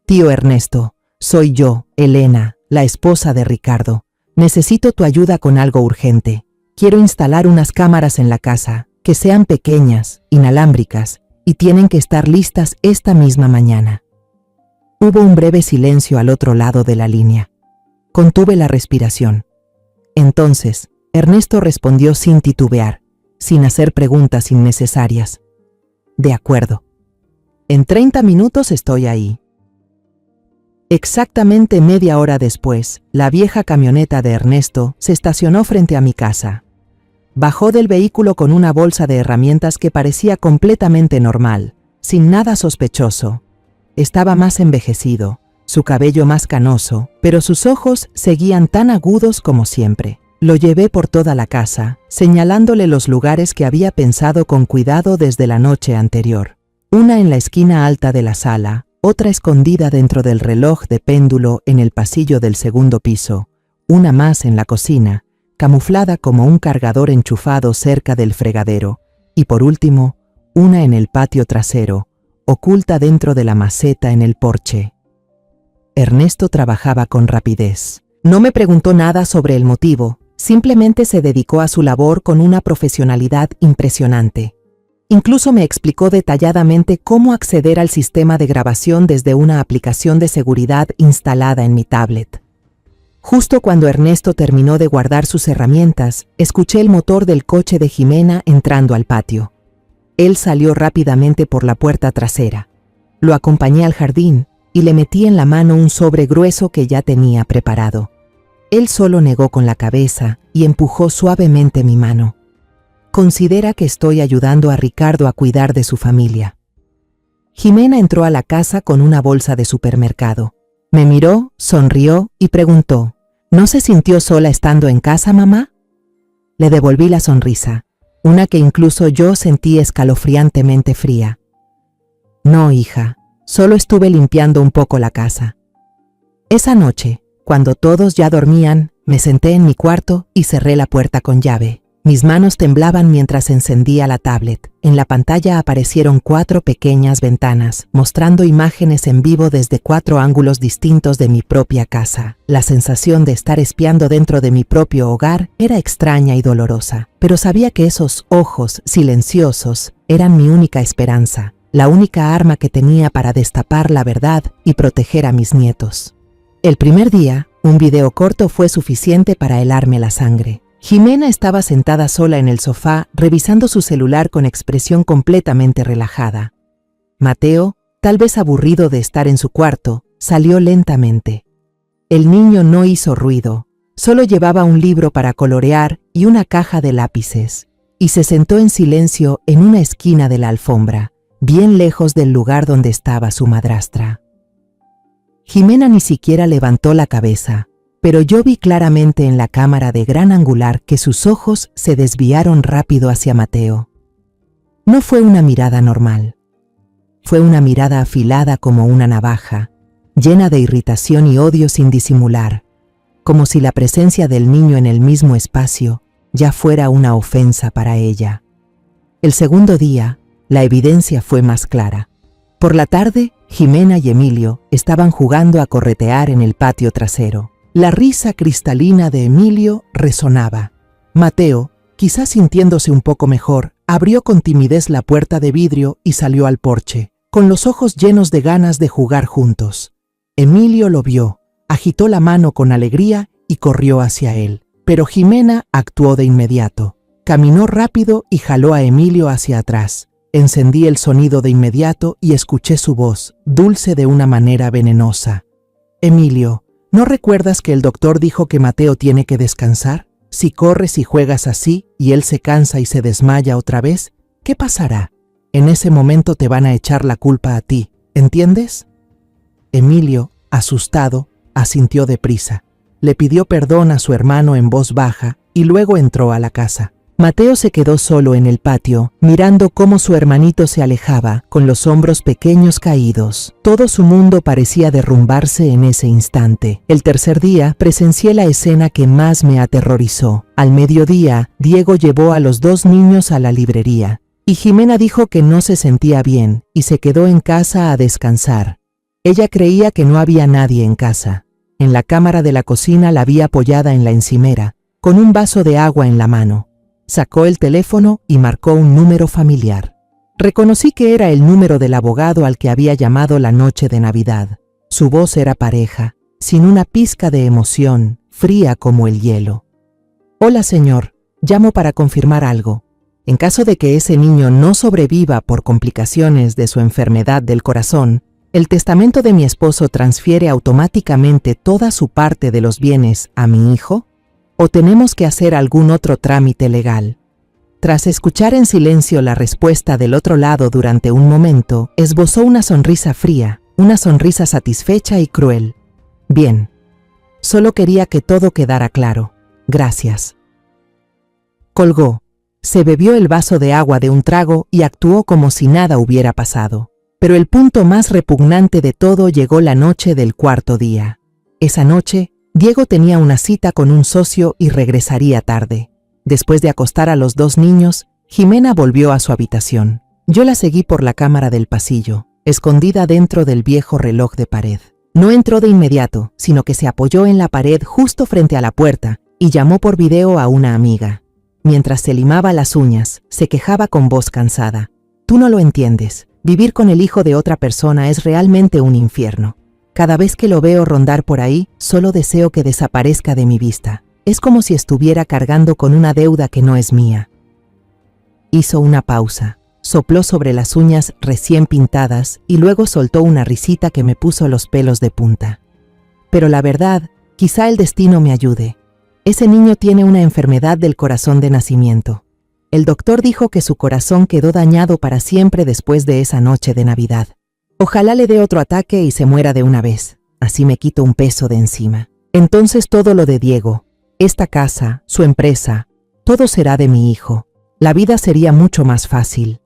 «Tío Ernesto, soy yo, Elena, la esposa de Ricardo. Necesito tu ayuda con algo urgente. Quiero instalar unas cámaras en la casa, que sean pequeñas, inalámbricas, y tienen que estar listas esta misma mañana». Hubo un breve silencio al otro lado de la línea. Contuve la respiración. Entonces, Ernesto respondió sin titubear, sin hacer preguntas innecesarias. «De acuerdo. En 30 minutos estoy ahí». Exactamente media hora después, la vieja camioneta de Ernesto se estacionó frente a mi casa. Bajó del vehículo con una bolsa de herramientas que parecía completamente normal, sin nada sospechoso. Estaba más envejecido, su cabello más canoso, pero sus ojos seguían tan agudos como siempre. Lo llevé por toda la casa, señalándole los lugares que había pensado con cuidado desde la noche anterior. Una en la esquina alta de la sala, otra escondida dentro del reloj de péndulo en el pasillo del segundo piso, una más en la cocina, camuflada como un cargador enchufado cerca del fregadero, y por último, una en el patio trasero, oculta dentro de la maceta en el porche. Ernesto trabajaba con rapidez. No me preguntó nada sobre el motivo, simplemente se dedicó a su labor con una profesionalidad impresionante. Incluso me explicó detalladamente cómo acceder al sistema de grabación desde una aplicación de seguridad instalada en mi tablet. Justo cuando Ernesto terminó de guardar sus herramientas, escuché el motor del coche de Jimena entrando al patio. Él salió rápidamente por la puerta trasera. Lo acompañé al jardín y le metí en la mano un sobre grueso que ya tenía preparado. Él solo negó con la cabeza y empujó suavemente mi mano. Considera que estoy ayudando a Ricardo a cuidar de su familia. Jimena entró a la casa con una bolsa de supermercado. Me miró, sonrió y preguntó, ¿no se sintió sola estando en casa, mamá? Le devolví la sonrisa, una que incluso yo sentí escalofriantemente fría. No, hija, solo estuve limpiando un poco la casa. Esa noche, cuando todos ya dormían, me senté en mi cuarto y cerré la puerta con llave. Mis manos temblaban mientras encendía la tablet. En la pantalla aparecieron 4 pequeñas ventanas, mostrando imágenes en vivo desde 4 ángulos distintos de mi propia casa. La sensación de estar espiando dentro de mi propio hogar era extraña y dolorosa, pero sabía que esos ojos silenciosos eran mi única esperanza, la única arma que tenía para destapar la verdad y proteger a mis nietos. El primer día, un video corto fue suficiente para helarme la sangre. Jimena estaba sentada sola en el sofá, revisando su celular con expresión completamente relajada. Mateo, tal vez aburrido de estar en su cuarto, salió lentamente. El niño no hizo ruido, solo llevaba un libro para colorear y una caja de lápices, y se sentó en silencio en una esquina de la alfombra, bien lejos del lugar donde estaba su madrastra. Jimena ni siquiera levantó la cabeza, pero yo vi claramente en la cámara de gran angular que sus ojos se desviaron rápido hacia Mateo. No fue una mirada normal. Fue una mirada afilada como una navaja, llena de irritación y odio sin disimular, como si la presencia del niño en el mismo espacio ya fuera una ofensa para ella. El segundo día, la evidencia fue más clara. Por la tarde, Jimena y Emilio estaban jugando a corretear en el patio trasero. La risa cristalina de Emilio resonaba. Mateo, quizás sintiéndose un poco mejor, abrió con timidez la puerta de vidrio y salió al porche, con los ojos llenos de ganas de jugar juntos. Emilio lo vio, agitó la mano con alegría y corrió hacia él. Pero Jimena actuó de inmediato. Caminó rápido y jaló a Emilio hacia atrás. Encendí el sonido de inmediato y escuché su voz, dulce de una manera venenosa. Emilio, ¿no recuerdas que el doctor dijo que Mateo tiene que descansar? Si corres y juegas así y él se cansa y se desmaya otra vez, ¿qué pasará? En ese momento te van a echar la culpa a ti, ¿entiendes? Emilio, asustado, asintió deprisa. Le pidió perdón a su hermano en voz baja y luego entró a la casa. Mateo se quedó solo en el patio, mirando cómo su hermanito se alejaba, con los hombros pequeños caídos. Todo su mundo parecía derrumbarse en ese instante. El tercer día, presencié la escena que más me aterrorizó. Al mediodía, Diego llevó a los 2 niños a la librería, y Jimena dijo que no se sentía bien, y se quedó en casa a descansar. Ella creía que no había nadie en casa. En la cámara de la cocina la vi apoyada en la encimera, con un vaso de agua en la mano. Sacó el teléfono y marcó un número familiar. Reconocí que era el número del abogado al que había llamado la noche de Navidad. Su voz era pareja, sin una pizca de emoción, fría como el hielo. Hola, señor, llamo para confirmar algo. En caso de que ese niño no sobreviva por complicaciones de su enfermedad del corazón, el testamento de mi esposo transfiere automáticamente toda su parte de los bienes a mi hijo. ¿O tenemos que hacer algún otro trámite legal? Tras escuchar en silencio la respuesta del otro lado durante un momento, esbozó una sonrisa fría, una sonrisa satisfecha y cruel. Bien. Solo quería que todo quedara claro. Gracias. Colgó. Se bebió el vaso de agua de un trago y actuó como si nada hubiera pasado. Pero el punto más repugnante de todo llegó la noche del 4.º día. Esa noche, Diego tenía una cita con un socio y regresaría tarde. Después de acostar a los 2 niños, Jimena volvió a su habitación. Yo la seguí por la cámara del pasillo, escondida dentro del viejo reloj de pared. No entró de inmediato, sino que se apoyó en la pared justo frente a la puerta y llamó por video a una amiga. Mientras se limaba las uñas, se quejaba con voz cansada. Tú no lo entiendes. Vivir con el hijo de otra persona es realmente un infierno. Cada vez que lo veo rondar por ahí, solo deseo que desaparezca de mi vista. Es como si estuviera cargando con una deuda que no es mía. Hizo una pausa, sopló sobre las uñas recién pintadas y luego soltó una risita que me puso los pelos de punta. Pero la verdad, quizá el destino me ayude. Ese niño tiene una enfermedad del corazón de nacimiento. El doctor dijo que su corazón quedó dañado para siempre después de esa noche de Navidad. Ojalá le dé otro ataque y se muera de una vez. Así me quito un peso de encima. Entonces todo lo de Diego, esta casa, su empresa, todo será de mi hijo. La vida sería mucho más fácil.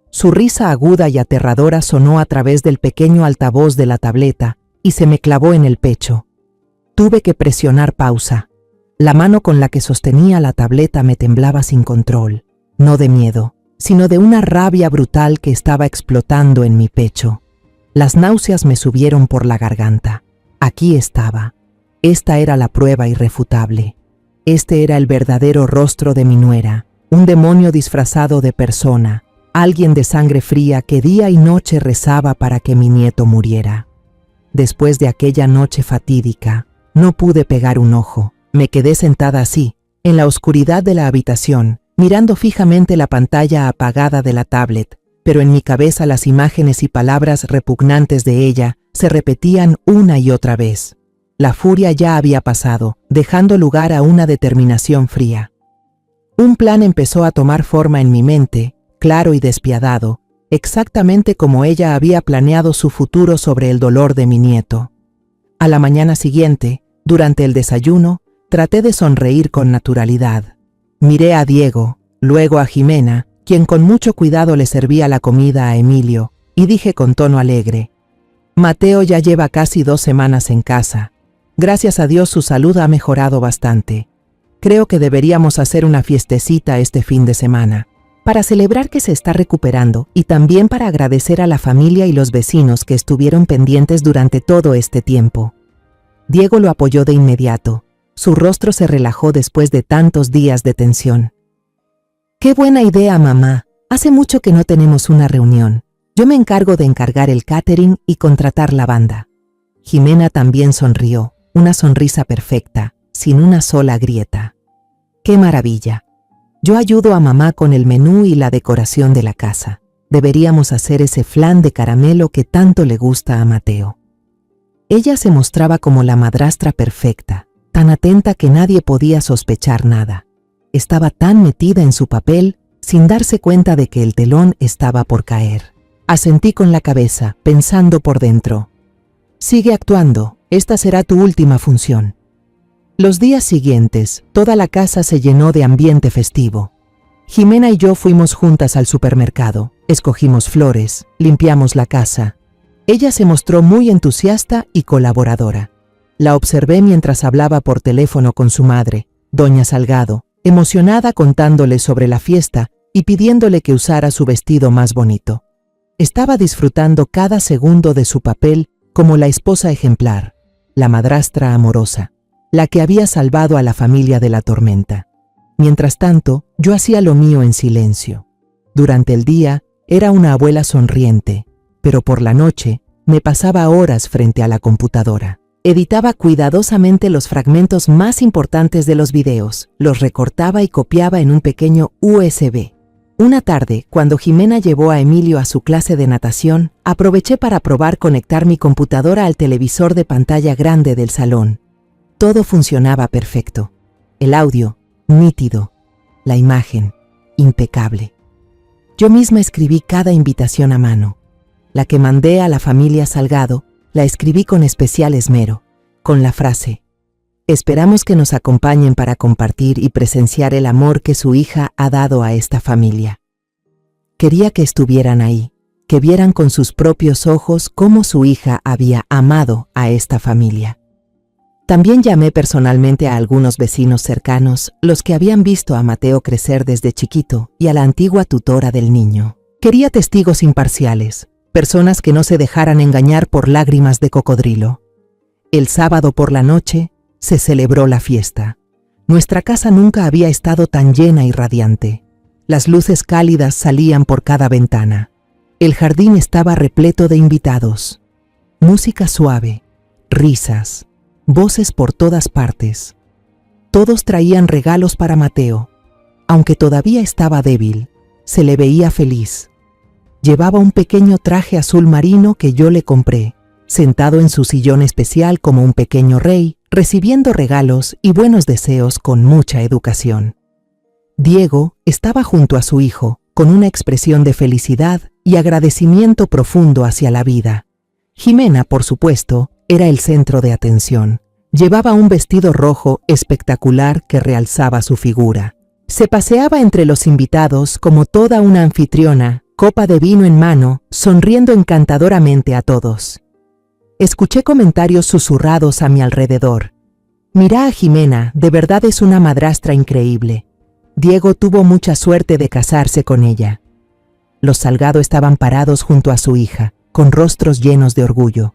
Su risa aguda y aterradora sonó a través del pequeño altavoz de la tableta y se me clavó en el pecho. Tuve que presionar pausa. La mano con la que sostenía la tableta me temblaba sin control, no de miedo, sino de una rabia brutal que estaba explotando en mi pecho. Las náuseas me subieron por la garganta. Aquí estaba. Esta era la prueba irrefutable. Este era el verdadero rostro de mi nuera, un demonio disfrazado de persona, alguien de sangre fría que día y noche rezaba para que mi nieto muriera. Después de aquella noche fatídica, no pude pegar un ojo. Me quedé sentada así, en la oscuridad de la habitación, mirando fijamente la pantalla apagada de la tablet, pero en mi cabeza las imágenes y palabras repugnantes de ella se repetían una y otra vez. La furia ya había pasado, dejando lugar a una determinación fría. Un plan empezó a tomar forma en mi mente, claro y despiadado, exactamente como ella había planeado su futuro sobre el dolor de mi nieto. A la mañana siguiente, durante el desayuno, traté de sonreír con naturalidad. Miré a Diego, luego a Jimena, quien con mucho cuidado le servía la comida a Emilio, y dije con tono alegre: Mateo ya lleva casi 2 semanas en casa. Gracias a Dios su salud ha mejorado bastante. Creo que deberíamos hacer una fiestecita este fin de semana, para celebrar que se está recuperando y también para agradecer a la familia y los vecinos que estuvieron pendientes durante todo este tiempo. Diego lo apoyó de inmediato. Su rostro se relajó después de tantos días de tensión. ¡Qué buena idea, mamá! Hace mucho que no tenemos una reunión. Yo me encargo de encargar el catering y contratar la banda. Jimena también sonrió, una sonrisa perfecta, sin una sola grieta. ¡Qué maravilla! Yo ayudo a mamá con el menú y la decoración de la casa. Deberíamos hacer ese flan de caramelo que tanto le gusta a Mateo. Ella se mostraba como la madrastra perfecta, tan atenta que nadie podía sospechar nada. Estaba tan metida en su papel, sin darse cuenta de que el telón estaba por caer. Asentí con la cabeza, pensando por dentro: sigue actuando, esta será tu última función. Los días siguientes, toda la casa se llenó de ambiente festivo. Jimena y yo fuimos juntas al supermercado, escogimos flores, limpiamos la casa. Ella se mostró muy entusiasta y colaboradora. La observé mientras hablaba por teléfono con su madre, doña Salgado, emocionada contándole sobre la fiesta y pidiéndole que usara su vestido más bonito. Estaba disfrutando cada segundo de su papel como la esposa ejemplar, la madrastra amorosa, la que había salvado a la familia de la tormenta. Mientras tanto, yo hacía lo mío en silencio. Durante el día, era una abuela sonriente, pero por la noche, me pasaba horas frente a la computadora. Editaba cuidadosamente los fragmentos más importantes de los videos, los recortaba y copiaba en un pequeño USB. Una tarde, cuando Jimena llevó a Emilio a su clase de natación, aproveché para probar conectar mi computadora al televisor de pantalla grande del salón. Todo funcionaba perfecto. El audio, nítido. La imagen, impecable. Yo misma escribí cada invitación a mano. La que mandé a la familia Salgado, la escribí con especial esmero, con la frase: esperamos que nos acompañen para compartir y presenciar el amor que su hija ha dado a esta familia. Quería que estuvieran ahí, que vieran con sus propios ojos cómo su hija había amado a esta familia. También llamé personalmente a algunos vecinos cercanos, los que habían visto a Mateo crecer desde chiquito, y a la antigua tutora del niño. Quería testigos imparciales, personas que no se dejaran engañar por lágrimas de cocodrilo. El sábado por la noche se celebró la fiesta. Nuestra casa nunca había estado tan llena y radiante. Las luces cálidas salían por cada ventana. El jardín estaba repleto de invitados. Música suave, risas, voces por todas partes. Todos traían regalos para Mateo. Aunque todavía estaba débil, se le veía feliz. Llevaba un pequeño traje azul marino que yo le compré, sentado en su sillón especial como un pequeño rey, recibiendo regalos y buenos deseos con mucha educación. Diego estaba junto a su hijo, con una expresión de felicidad y agradecimiento profundo hacia la vida. Jimena, por supuesto, era el centro de atención. Llevaba un vestido rojo espectacular que realzaba su figura. Se paseaba entre los invitados como toda una anfitriona, copa de vino en mano, sonriendo encantadoramente a todos. Escuché comentarios susurrados a mi alrededor. Mira a Jimena, de verdad es una madrastra increíble. Diego tuvo mucha suerte de casarse con ella. Los Salgado estaban parados junto a su hija, con rostros llenos de orgullo.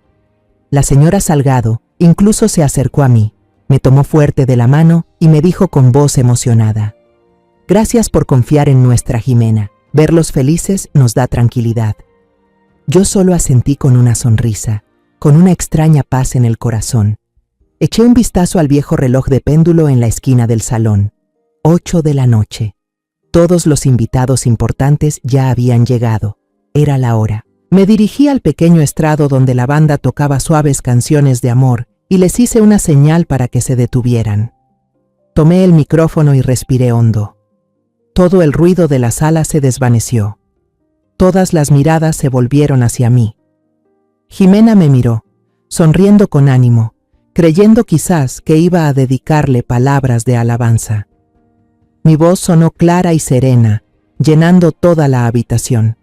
La señora Salgado incluso se acercó a mí, me tomó fuerte de la mano y me dijo con voz emocionada: «Gracias por confiar en nuestra Jimena. Verlos felices nos da tranquilidad». Yo solo asentí con una sonrisa, con una extraña paz en el corazón. Eché un vistazo al viejo reloj de péndulo en la esquina del salón. 8 de la noche. Todos los invitados importantes ya habían llegado. Era la hora. Me dirigí al pequeño estrado donde la banda tocaba suaves canciones de amor y les hice una señal para que se detuvieran. Tomé el micrófono y respiré hondo. Todo el ruido de la sala se desvaneció. Todas las miradas se volvieron hacia mí. Jimena me miró, sonriendo con ánimo, creyendo quizás que iba a dedicarle palabras de alabanza. Mi voz sonó clara y serena, llenando toda la habitación.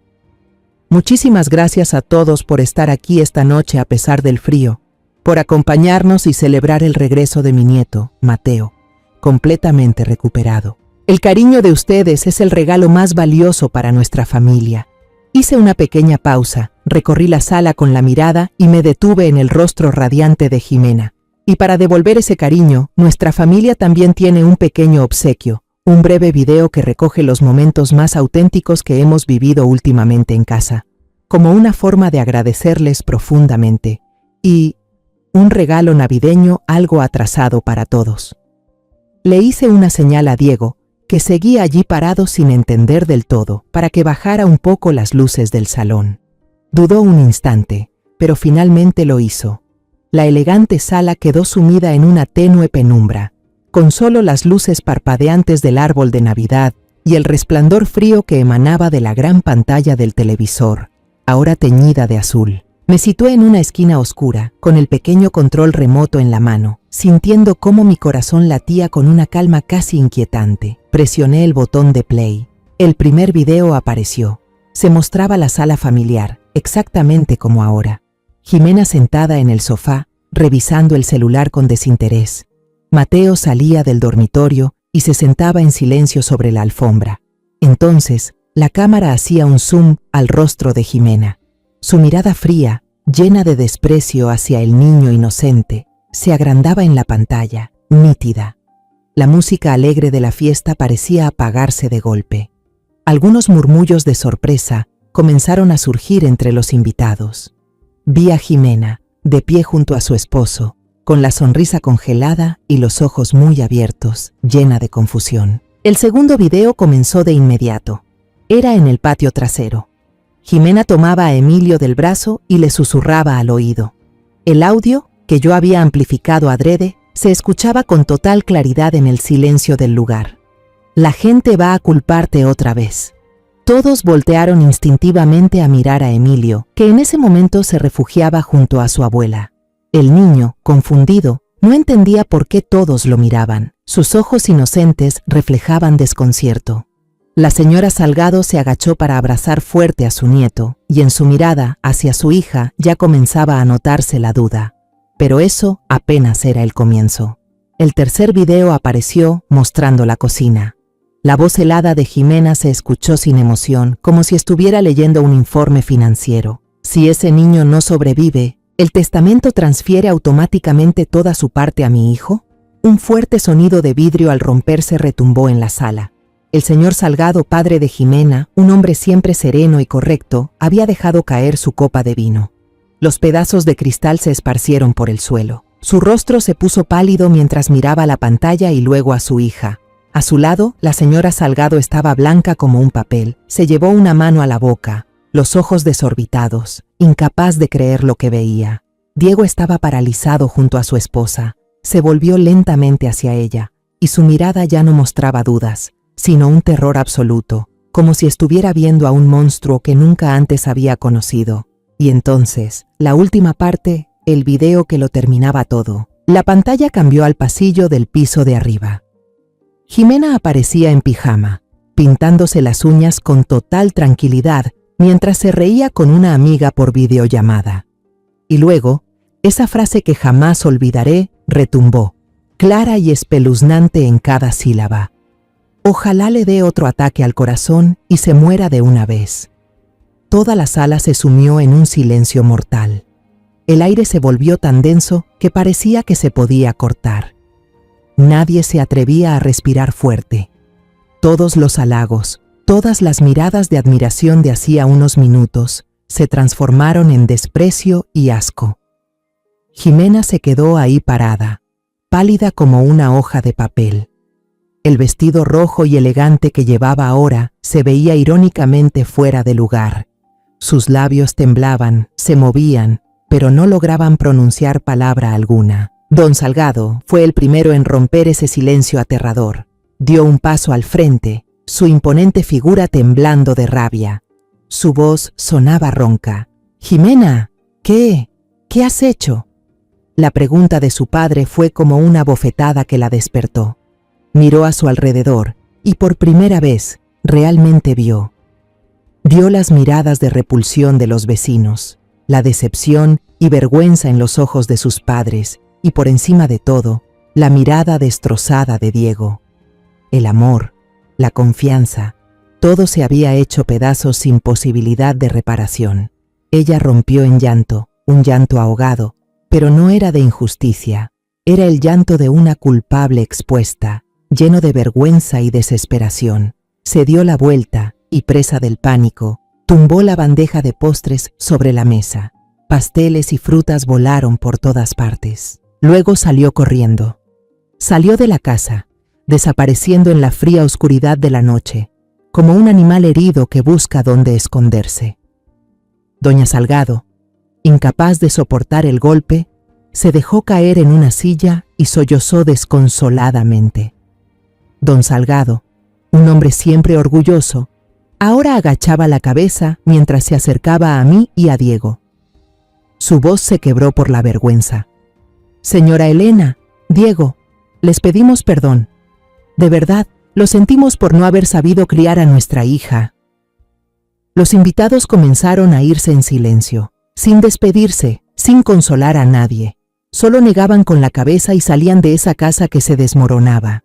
Muchísimas gracias a todos por estar aquí esta noche a pesar del frío, por acompañarnos y celebrar el regreso de mi nieto, Mateo, completamente recuperado. El cariño de ustedes es el regalo más valioso para nuestra familia. Hice una pequeña pausa, recorrí la sala con la mirada y me detuve en el rostro radiante de Jimena. Y para devolver ese cariño, nuestra familia también tiene un pequeño obsequio, un breve video que recoge los momentos más auténticos que hemos vivido últimamente en casa, como una forma de agradecerles profundamente, y un regalo navideño algo atrasado para todos. Le hice una señal a Diego, que seguía allí parado sin entender del todo, para que bajara un poco las luces del salón. Dudó un instante, pero finalmente lo hizo. La elegante sala quedó sumida en una tenue penumbra, con solo las luces parpadeantes del árbol de Navidad y el resplandor frío que emanaba de la gran pantalla del televisor, ahora teñida de azul. Me situé en una esquina oscura, con el pequeño control remoto en la mano, sintiendo cómo mi corazón latía con una calma casi inquietante. Presioné el botón de play. El primer video apareció. Se mostraba la sala familiar, exactamente como ahora. Jimena sentada en el sofá, revisando el celular con desinterés. Mateo salía del dormitorio y se sentaba en silencio sobre la alfombra. Entonces, la cámara hacía un zoom al rostro de Jimena. Su mirada fría, llena de desprecio hacia el niño inocente, se agrandaba en la pantalla, nítida. La música alegre de la fiesta parecía apagarse de golpe. Algunos murmullos de sorpresa comenzaron a surgir entre los invitados. Vi a Jimena, de pie junto a su esposo, con la sonrisa congelada y los ojos muy abiertos, llena de confusión. El segundo video comenzó de inmediato. Era en el patio trasero. Jimena tomaba a Emilio del brazo y le susurraba al oído. El audio, que yo había amplificado adrede, se escuchaba con total claridad en el silencio del lugar. La gente va a culparte otra vez. Todos voltearon instintivamente a mirar a Emilio, que en ese momento se refugiaba junto a su abuela. El niño, confundido, no entendía por qué todos lo miraban. Sus ojos inocentes reflejaban desconcierto. La señora Salgado se agachó para abrazar fuerte a su nieto, y en su mirada hacia su hija ya comenzaba a notarse la duda. Pero eso apenas era el comienzo. El tercer video apareció mostrando la cocina. La voz helada de Jimena se escuchó sin emoción, como si estuviera leyendo un informe financiero. Si ese niño no sobrevive, ¿el testamento transfiere automáticamente toda su parte a mi hijo? Un fuerte sonido de vidrio al romperse retumbó en la sala. El señor Salgado, padre de Jimena, un hombre siempre sereno y correcto, había dejado caer su copa de vino. Los pedazos de cristal se esparcieron por el suelo. Su rostro se puso pálido mientras miraba la pantalla y luego a su hija. A su lado, la señora Salgado estaba blanca como un papel. Se llevó una mano a la boca, los ojos desorbitados, incapaz de creer lo que veía. Diego estaba paralizado junto a su esposa. Se volvió lentamente hacia ella, y su mirada ya no mostraba dudas, sino un terror absoluto, como si estuviera viendo a un monstruo que nunca antes había conocido. Y entonces, la última parte, el video que lo terminaba todo. La pantalla cambió al pasillo del piso de arriba. Jimena aparecía en pijama, pintándose las uñas con total tranquilidad mientras se reía con una amiga por videollamada. Y luego, esa frase que jamás olvidaré retumbó, clara y espeluznante en cada sílaba. Ojalá le dé otro ataque al corazón y se muera de una vez. Toda la sala se sumió en un silencio mortal. El aire se volvió tan denso que parecía que se podía cortar. Nadie se atrevía a respirar fuerte. Todos los halagos, todas las miradas de admiración de hacía unos minutos, se transformaron en desprecio y asco. Jimena se quedó ahí parada, pálida como una hoja de papel. El vestido rojo y elegante que llevaba ahora se veía irónicamente fuera de lugar. Sus labios temblaban, se movían, pero no lograban pronunciar palabra alguna. Don Salgado fue el primero en romper ese silencio aterrador. Dio un paso al frente, su imponente figura temblando de rabia. Su voz sonaba ronca. «Jimena, ¿qué has hecho?» La pregunta de su padre fue como una bofetada que la despertó. Miró a su alrededor y por primera vez realmente vio. Vio las miradas de repulsión de los vecinos, la decepción y vergüenza en los ojos de sus padres y por encima de todo, la mirada destrozada de Diego. El amor, la confianza, todo se había hecho pedazos sin posibilidad de reparación. Ella rompió en llanto, un llanto ahogado, pero no era de injusticia, era el llanto de una culpable expuesta, lleno de vergüenza y desesperación. Se dio la vuelta y, presa del pánico, tumbó la bandeja de postres sobre la mesa. Pasteles y frutas volaron por todas partes. Luego salió corriendo. Salió de la casa, desapareciendo en la fría oscuridad de la noche, como un animal herido que busca dónde esconderse. Doña Salgado, incapaz de soportar el golpe, se dejó caer en una silla y sollozó desconsoladamente. Don Salgado, un hombre siempre orgulloso, ahora agachaba la cabeza mientras se acercaba a mí y a Diego. Su voz se quebró por la vergüenza. «Señora Elena, Diego, les pedimos perdón. De verdad, lo sentimos por no haber sabido criar a nuestra hija». Los invitados comenzaron a irse en silencio, sin despedirse, sin consolar a nadie. Solo negaban con la cabeza y salían de esa casa que se desmoronaba.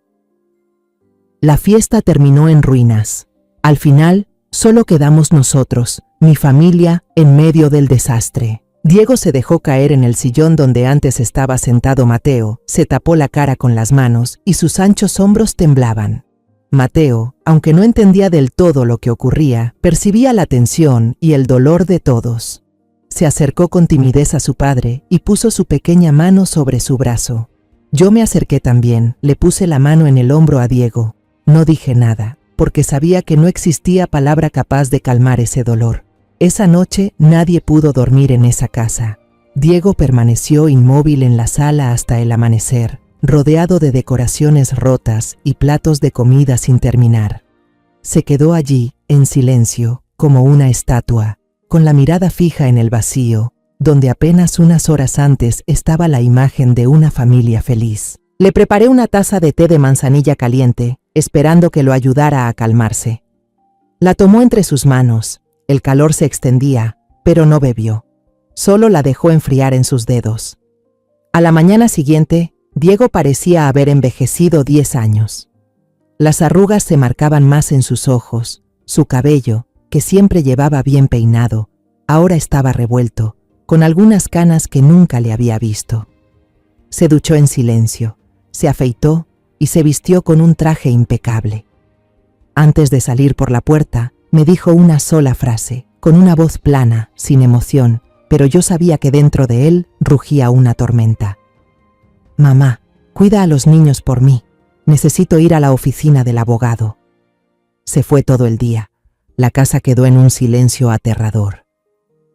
La fiesta terminó en ruinas. Al final, solo quedamos nosotros, mi familia, en medio del desastre. Diego se dejó caer en el sillón donde antes estaba sentado Mateo, se tapó la cara con las manos y sus anchos hombros temblaban. Mateo, aunque no entendía del todo lo que ocurría, percibía la tensión y el dolor de todos. Se acercó con timidez a su padre y puso su pequeña mano sobre su brazo. Yo me acerqué también, le puse la mano en el hombro a Diego. No dije nada, porque sabía que no existía palabra capaz de calmar ese dolor. Esa noche nadie pudo dormir en esa casa. Diego permaneció inmóvil en la sala hasta el amanecer, rodeado de decoraciones rotas y platos de comida sin terminar. Se quedó allí, en silencio, como una estatua, con la mirada fija en el vacío, donde apenas unas horas antes estaba la imagen de una familia feliz. Le preparé una taza de té de manzanilla caliente, esperando que lo ayudara a calmarse. La tomó entre sus manos. El calor se extendía, pero no bebió. Solo la dejó enfriar en sus dedos. A la mañana siguiente, Diego parecía haber envejecido 10 años. Las arrugas se marcaban más en sus ojos. Su cabello, que siempre llevaba bien peinado, ahora estaba revuelto, con algunas canas que nunca le había visto. Se duchó en silencio, se afeitó y se vistió con un traje impecable. Antes de salir por la puerta, me dijo una sola frase, con una voz plana, sin emoción, pero yo sabía que dentro de él rugía una tormenta. Mamá, cuida a los niños por mí. Necesito ir a la oficina del abogado. Se fue todo el día. La casa quedó en un silencio aterrador.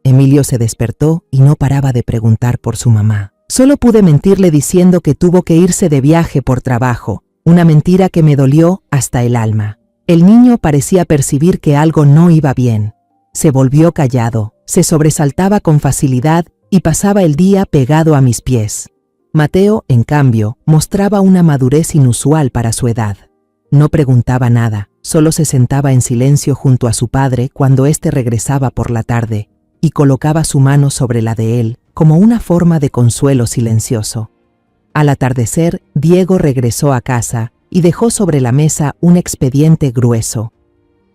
Emilio se despertó y no paraba de preguntar por su mamá. Solo pude mentirle diciendo que tuvo que irse de viaje por trabajo, una mentira que me dolió hasta el alma. El niño parecía percibir que algo no iba bien. Se volvió callado, se sobresaltaba con facilidad y pasaba el día pegado a mis pies. Mateo, en cambio, mostraba una madurez inusual para su edad. No preguntaba nada, solo se sentaba en silencio junto a su padre cuando éste regresaba por la tarde y colocaba su mano sobre la de él como una forma de consuelo silencioso. Al atardecer, Diego regresó a casa y dejó sobre la mesa un expediente grueso.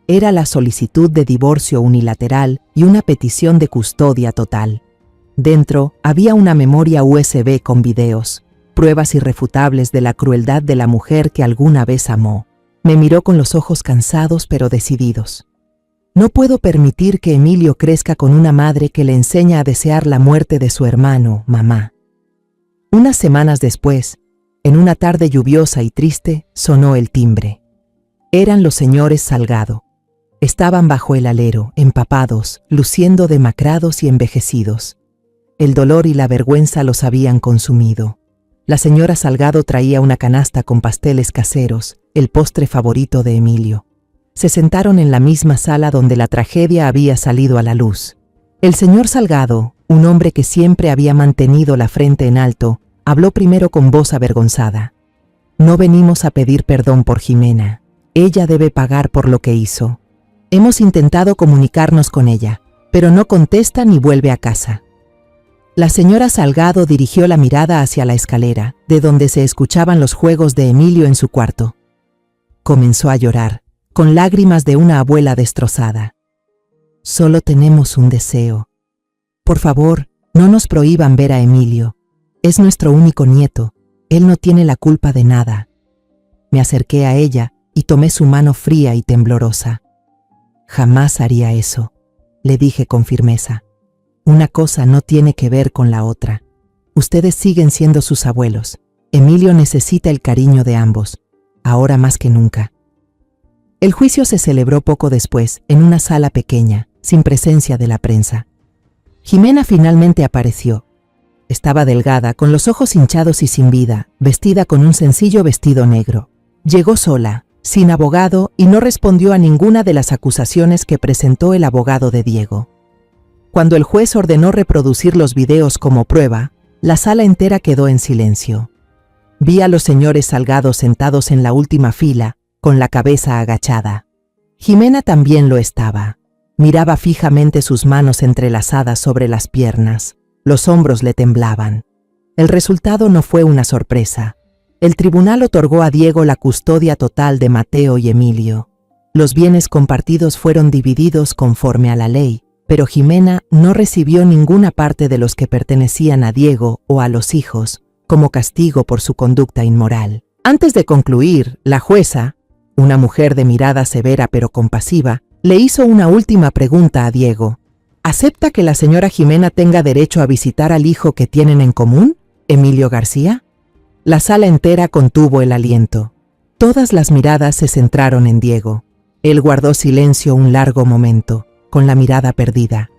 Era la solicitud de divorcio unilateral y una petición de custodia total. Dentro había una memoria USB con videos, pruebas irrefutables de la crueldad de la mujer que alguna vez amó. Me miró con los ojos cansados pero decididos. No puedo permitir que Emilio crezca con una madre que le enseña a desear la muerte de su hermano, mamá. Unas semanas después, en una tarde lluviosa y triste, sonó el timbre. Eran los señores Salgado. Estaban bajo el alero, empapados, luciendo demacrados y envejecidos. El dolor y la vergüenza los habían consumido. La señora Salgado traía una canasta con pasteles caseros, el postre favorito de Emilio. Se sentaron en la misma sala donde la tragedia había salido a la luz. El señor Salgado, un hombre que siempre había mantenido la frente en alto, habló primero con voz avergonzada. No venimos a pedir perdón por Jimena. Ella debe pagar por lo que hizo. Hemos intentado comunicarnos con ella, pero no contesta ni vuelve a casa. La señora Salgado dirigió la mirada hacia la escalera, de donde se escuchaban los juegos de Emilio en su cuarto. Comenzó a llorar, con lágrimas de una abuela destrozada. Solo tenemos un deseo. Por favor, no nos prohíban ver a Emilio. Es nuestro único nieto. Él no tiene la culpa de nada. Me acerqué a ella y tomé su mano fría y temblorosa. Jamás haría eso, le dije con firmeza. Una cosa no tiene que ver con la otra. Ustedes siguen siendo sus abuelos. Emilio necesita el cariño de ambos, ahora más que nunca. El juicio se celebró poco después, en una sala pequeña, sin presencia de la prensa. Jimena finalmente apareció. Estaba delgada, con los ojos hinchados y sin vida, vestida con un sencillo vestido negro. Llegó sola, sin abogado, y no respondió a ninguna de las acusaciones que presentó el abogado de Diego. Cuando el juez ordenó reproducir los videos como prueba, la sala entera quedó en silencio. Vi a los señores Salgado sentados en la última fila, con la cabeza agachada. Jimena también lo estaba. Miraba fijamente sus manos entrelazadas sobre las piernas. Los hombros le temblaban. El resultado no fue una sorpresa. El tribunal otorgó a Diego la custodia total de Mateo y Emilio. Los bienes compartidos fueron divididos conforme a la ley, pero Jimena no recibió ninguna parte de los que pertenecían a Diego o a los hijos, como castigo por su conducta inmoral. Antes de concluir, la jueza, una mujer de mirada severa pero compasiva, le hizo una última pregunta a Diego. ¿Acepta que la señora Jimena tenga derecho a visitar al hijo que tienen en común, Emilio García? La sala entera contuvo el aliento. Todas las miradas se centraron en Diego. Él guardó silencio un largo momento, con la mirada perdida.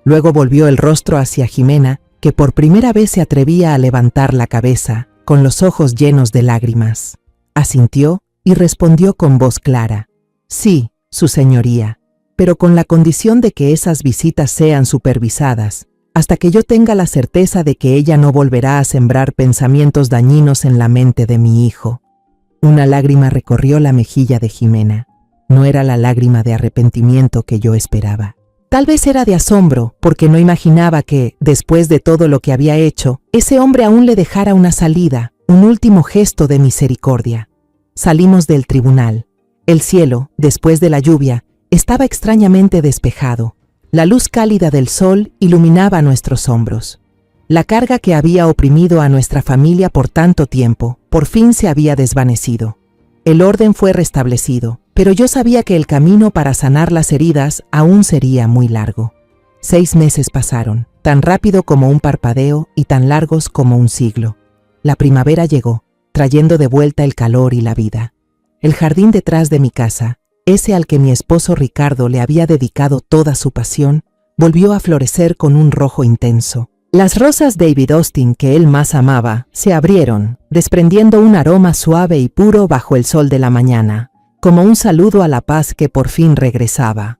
Luego volvió el rostro hacia Jimena, que por primera vez se atrevía a levantar la cabeza, con los ojos llenos de lágrimas. Asintió y respondió con voz clara. Sí, su señoría, pero con la condición de que esas visitas sean supervisadas, hasta que yo tenga la certeza de que ella no volverá a sembrar pensamientos dañinos en la mente de mi hijo. Una lágrima recorrió la mejilla de Jimena. No era la lágrima de arrepentimiento que yo esperaba. Tal vez era de asombro, porque no imaginaba que, después de todo lo que había hecho, ese hombre aún le dejara una salida, un último gesto de misericordia. Salimos del tribunal. El cielo, después de la lluvia, estaba extrañamente despejado. La luz cálida del sol iluminaba nuestros hombros. La carga que había oprimido a nuestra familia por tanto tiempo, por fin se había desvanecido. El orden fue restablecido, pero yo sabía que el camino para sanar las heridas aún sería muy largo. 6 meses pasaron. tan rápido como un parpadeo y tan largos como un siglo. La primavera llegó, trayendo de vuelta el calor y la vida. El jardín detrás de mi casa, ese al que mi esposo Ricardo le había dedicado toda su pasión, volvió a florecer con un rojo intenso. Las rosas David Austin que él más amaba se abrieron, desprendiendo un aroma suave y puro bajo el sol de la mañana, como un saludo a la paz que por fin regresaba.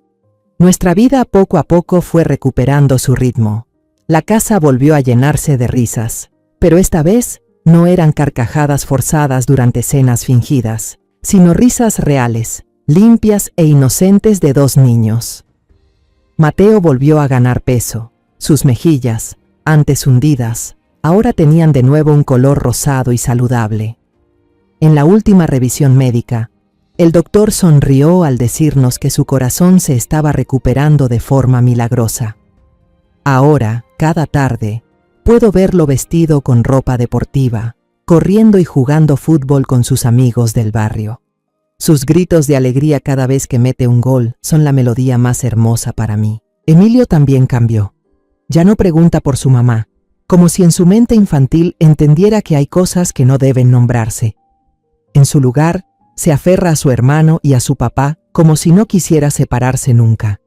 Nuestra vida poco a poco fue recuperando su ritmo. La casa volvió a llenarse de risas, pero esta vez no eran carcajadas forzadas durante cenas fingidas, sino risas reales, limpias e inocentes de dos niños. Mateo volvió a ganar peso. Sus mejillas, antes hundidas, ahora tenían de nuevo un color rosado y saludable. En la última revisión médica, el doctor sonrió al decirnos que su corazón se estaba recuperando de forma milagrosa. Ahora, cada tarde, puedo verlo vestido con ropa deportiva, corriendo y jugando fútbol con sus amigos del barrio. Sus gritos de alegría cada vez que mete un gol son la melodía más hermosa para mí. Emilio también cambió. Ya no pregunta por su mamá, como si en su mente infantil entendiera que hay cosas que no deben nombrarse. En su lugar, se aferra a su hermano y a su papá como si no quisiera separarse nunca.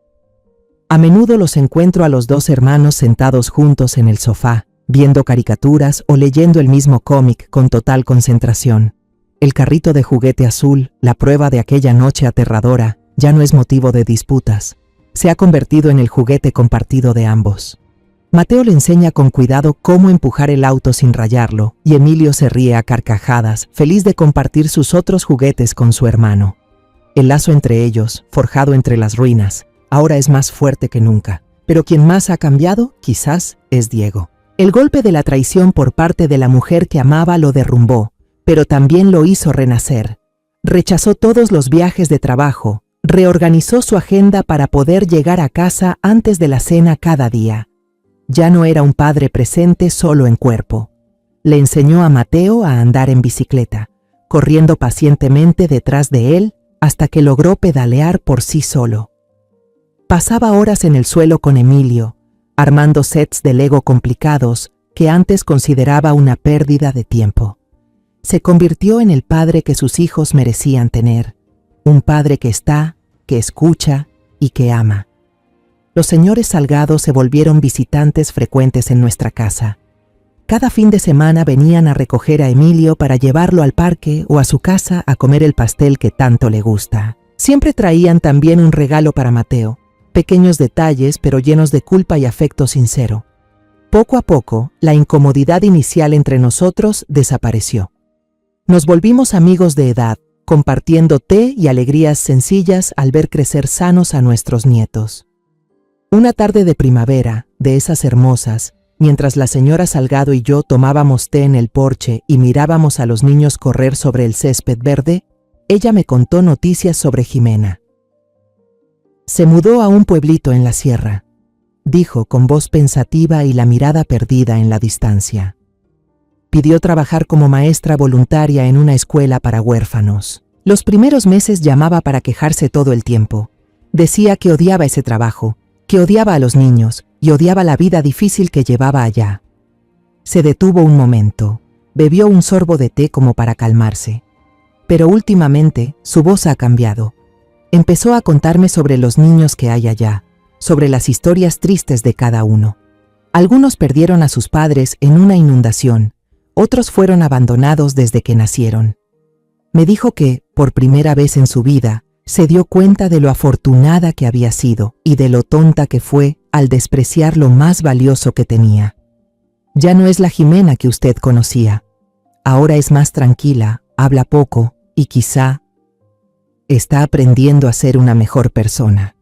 A menudo los encuentro a los dos hermanos sentados juntos en el sofá, viendo caricaturas o leyendo el mismo cómic con total concentración. El carrito de juguete azul, la prueba de aquella noche aterradora, ya no es motivo de disputas. Se ha convertido en el juguete compartido de ambos. Mateo le enseña con cuidado cómo empujar el auto sin rayarlo, y Emilio se ríe a carcajadas, feliz de compartir sus otros juguetes con su hermano. El lazo entre ellos, forjado entre las ruinas, ahora es más fuerte que nunca. Pero quien más ha cambiado, quizás, es Diego. El golpe de la traición por parte de la mujer que amaba lo derrumbó, pero también lo hizo renacer. Rechazó todos los viajes de trabajo, reorganizó su agenda para poder llegar a casa antes de la cena cada día. Ya no era un padre presente solo en cuerpo. Le enseñó a Mateo a andar en bicicleta, corriendo pacientemente detrás de él hasta que logró pedalear por sí solo. Pasaba horas en el suelo con Emilio, armando sets de Lego complicados que antes consideraba una pérdida de tiempo. Se convirtió en el padre que sus hijos merecían tener, un padre que está, que escucha y que ama. Los señores Salgado se volvieron visitantes frecuentes en nuestra casa. Cada fin de semana venían a recoger a Emilio para llevarlo al parque o a su casa a comer el pastel que tanto le gusta. Siempre traían también un regalo para Mateo, pequeños detalles pero llenos de culpa y afecto sincero. Poco a poco, la incomodidad inicial entre nosotros desapareció. Nos volvimos amigos de edad, compartiendo té y alegrías sencillas al ver crecer sanos a nuestros nietos. Una tarde de primavera, de esas hermosas, mientras la señora Salgado y yo tomábamos té en el porche y mirábamos a los niños correr sobre el césped verde, ella me contó noticias sobre Jimena. Se mudó a un pueblito en la sierra, dijo con voz pensativa y la mirada perdida en la distancia. Pidió trabajar como maestra voluntaria en una escuela para huérfanos. Los primeros meses llamaba para quejarse todo el tiempo. Decía que odiaba ese trabajo, que odiaba a los niños y odiaba la vida difícil que llevaba allá. Se detuvo un momento, bebió un sorbo de té como para calmarse. Pero últimamente su voz ha cambiado. Empezó a contarme sobre los niños que hay allá, sobre las historias tristes de cada uno. Algunos perdieron a sus padres en una inundación, otros fueron abandonados desde que nacieron. Me dijo que, por primera vez en su vida, se dio cuenta de lo afortunada que había sido y de lo tonta que fue al despreciar lo más valioso que tenía. Ya no es la Jimena que usted conocía. Ahora es más tranquila, habla poco y quizá está aprendiendo a ser una mejor persona.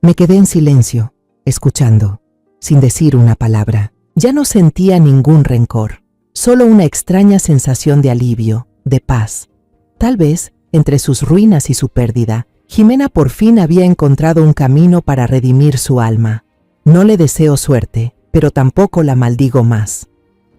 Me quedé en silencio, escuchando, sin decir una palabra. Ya no sentía ningún rencor, solo una extraña sensación de alivio, de paz. Tal vez, entre sus ruinas y su pérdida, Jimena por fin había encontrado un camino para redimir su alma. No le deseo suerte, pero tampoco la maldigo más.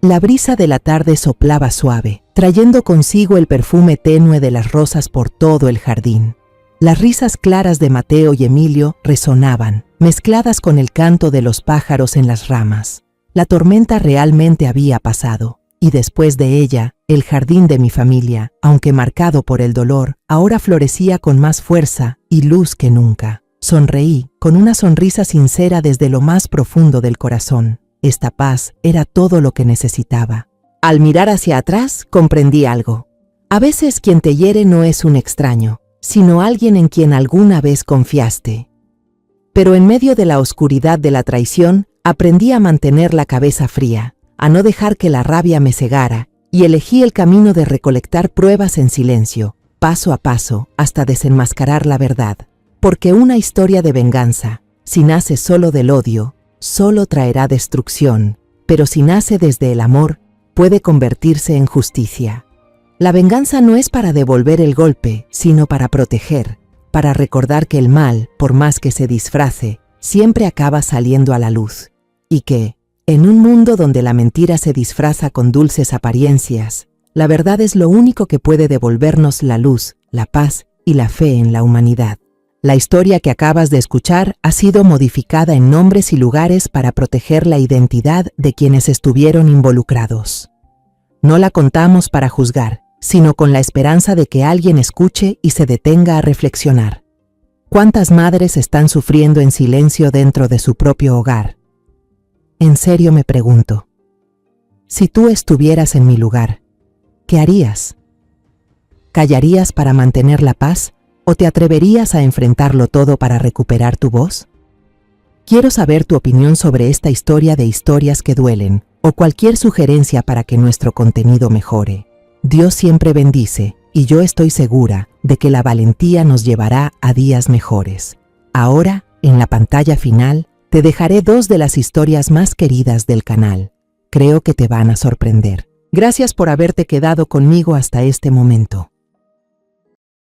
La brisa de la tarde soplaba suave, trayendo consigo el perfume tenue de las rosas por todo el jardín. Las risas claras de Mateo y Emilio resonaban, mezcladas con el canto de los pájaros en las ramas. La tormenta realmente había pasado, y después de ella, el jardín de mi familia, aunque marcado por el dolor, ahora florecía con más fuerza y luz que nunca. Sonreí, con una sonrisa sincera desde lo más profundo del corazón. Esta paz era todo lo que necesitaba. Al mirar hacia atrás, comprendí algo. A veces quien te hiere no es un extraño, sino alguien en quien alguna vez confiaste. Pero en medio de la oscuridad de la traición, aprendí a mantener la cabeza fría, a no dejar que la rabia me cegara, y elegí el camino de recolectar pruebas en silencio, paso a paso, hasta desenmascarar la verdad. Porque una historia de venganza, si nace solo del odio, solo traerá destrucción, pero si nace desde el amor, puede convertirse en justicia. La venganza no es para devolver el golpe, sino para proteger, para recordar que el mal, por más que se disfrace, siempre acaba saliendo a la luz. Y que, en un mundo donde la mentira se disfraza con dulces apariencias, la verdad es lo único que puede devolvernos la luz, la paz y la fe en la humanidad. La historia que acabas de escuchar ha sido modificada en nombres y lugares para proteger la identidad de quienes estuvieron involucrados. No la contamos para juzgar, sino con la esperanza de que alguien escuche y se detenga a reflexionar. ¿Cuántas madres están sufriendo en silencio dentro de su propio hogar? En serio me pregunto, si tú estuvieras en mi lugar, ¿qué harías? ¿Callarías para mantener la paz o te atreverías a enfrentarlo todo para recuperar tu voz? Quiero saber tu opinión sobre esta historia de historias que duelen o cualquier sugerencia para que nuestro contenido mejore. Dios siempre bendice y yo estoy segura de que la valentía nos llevará a días mejores. Ahora, en la pantalla final, te dejaré 2 de las historias más queridas del canal. Creo que te van a sorprender. Gracias por haberte quedado conmigo hasta este momento.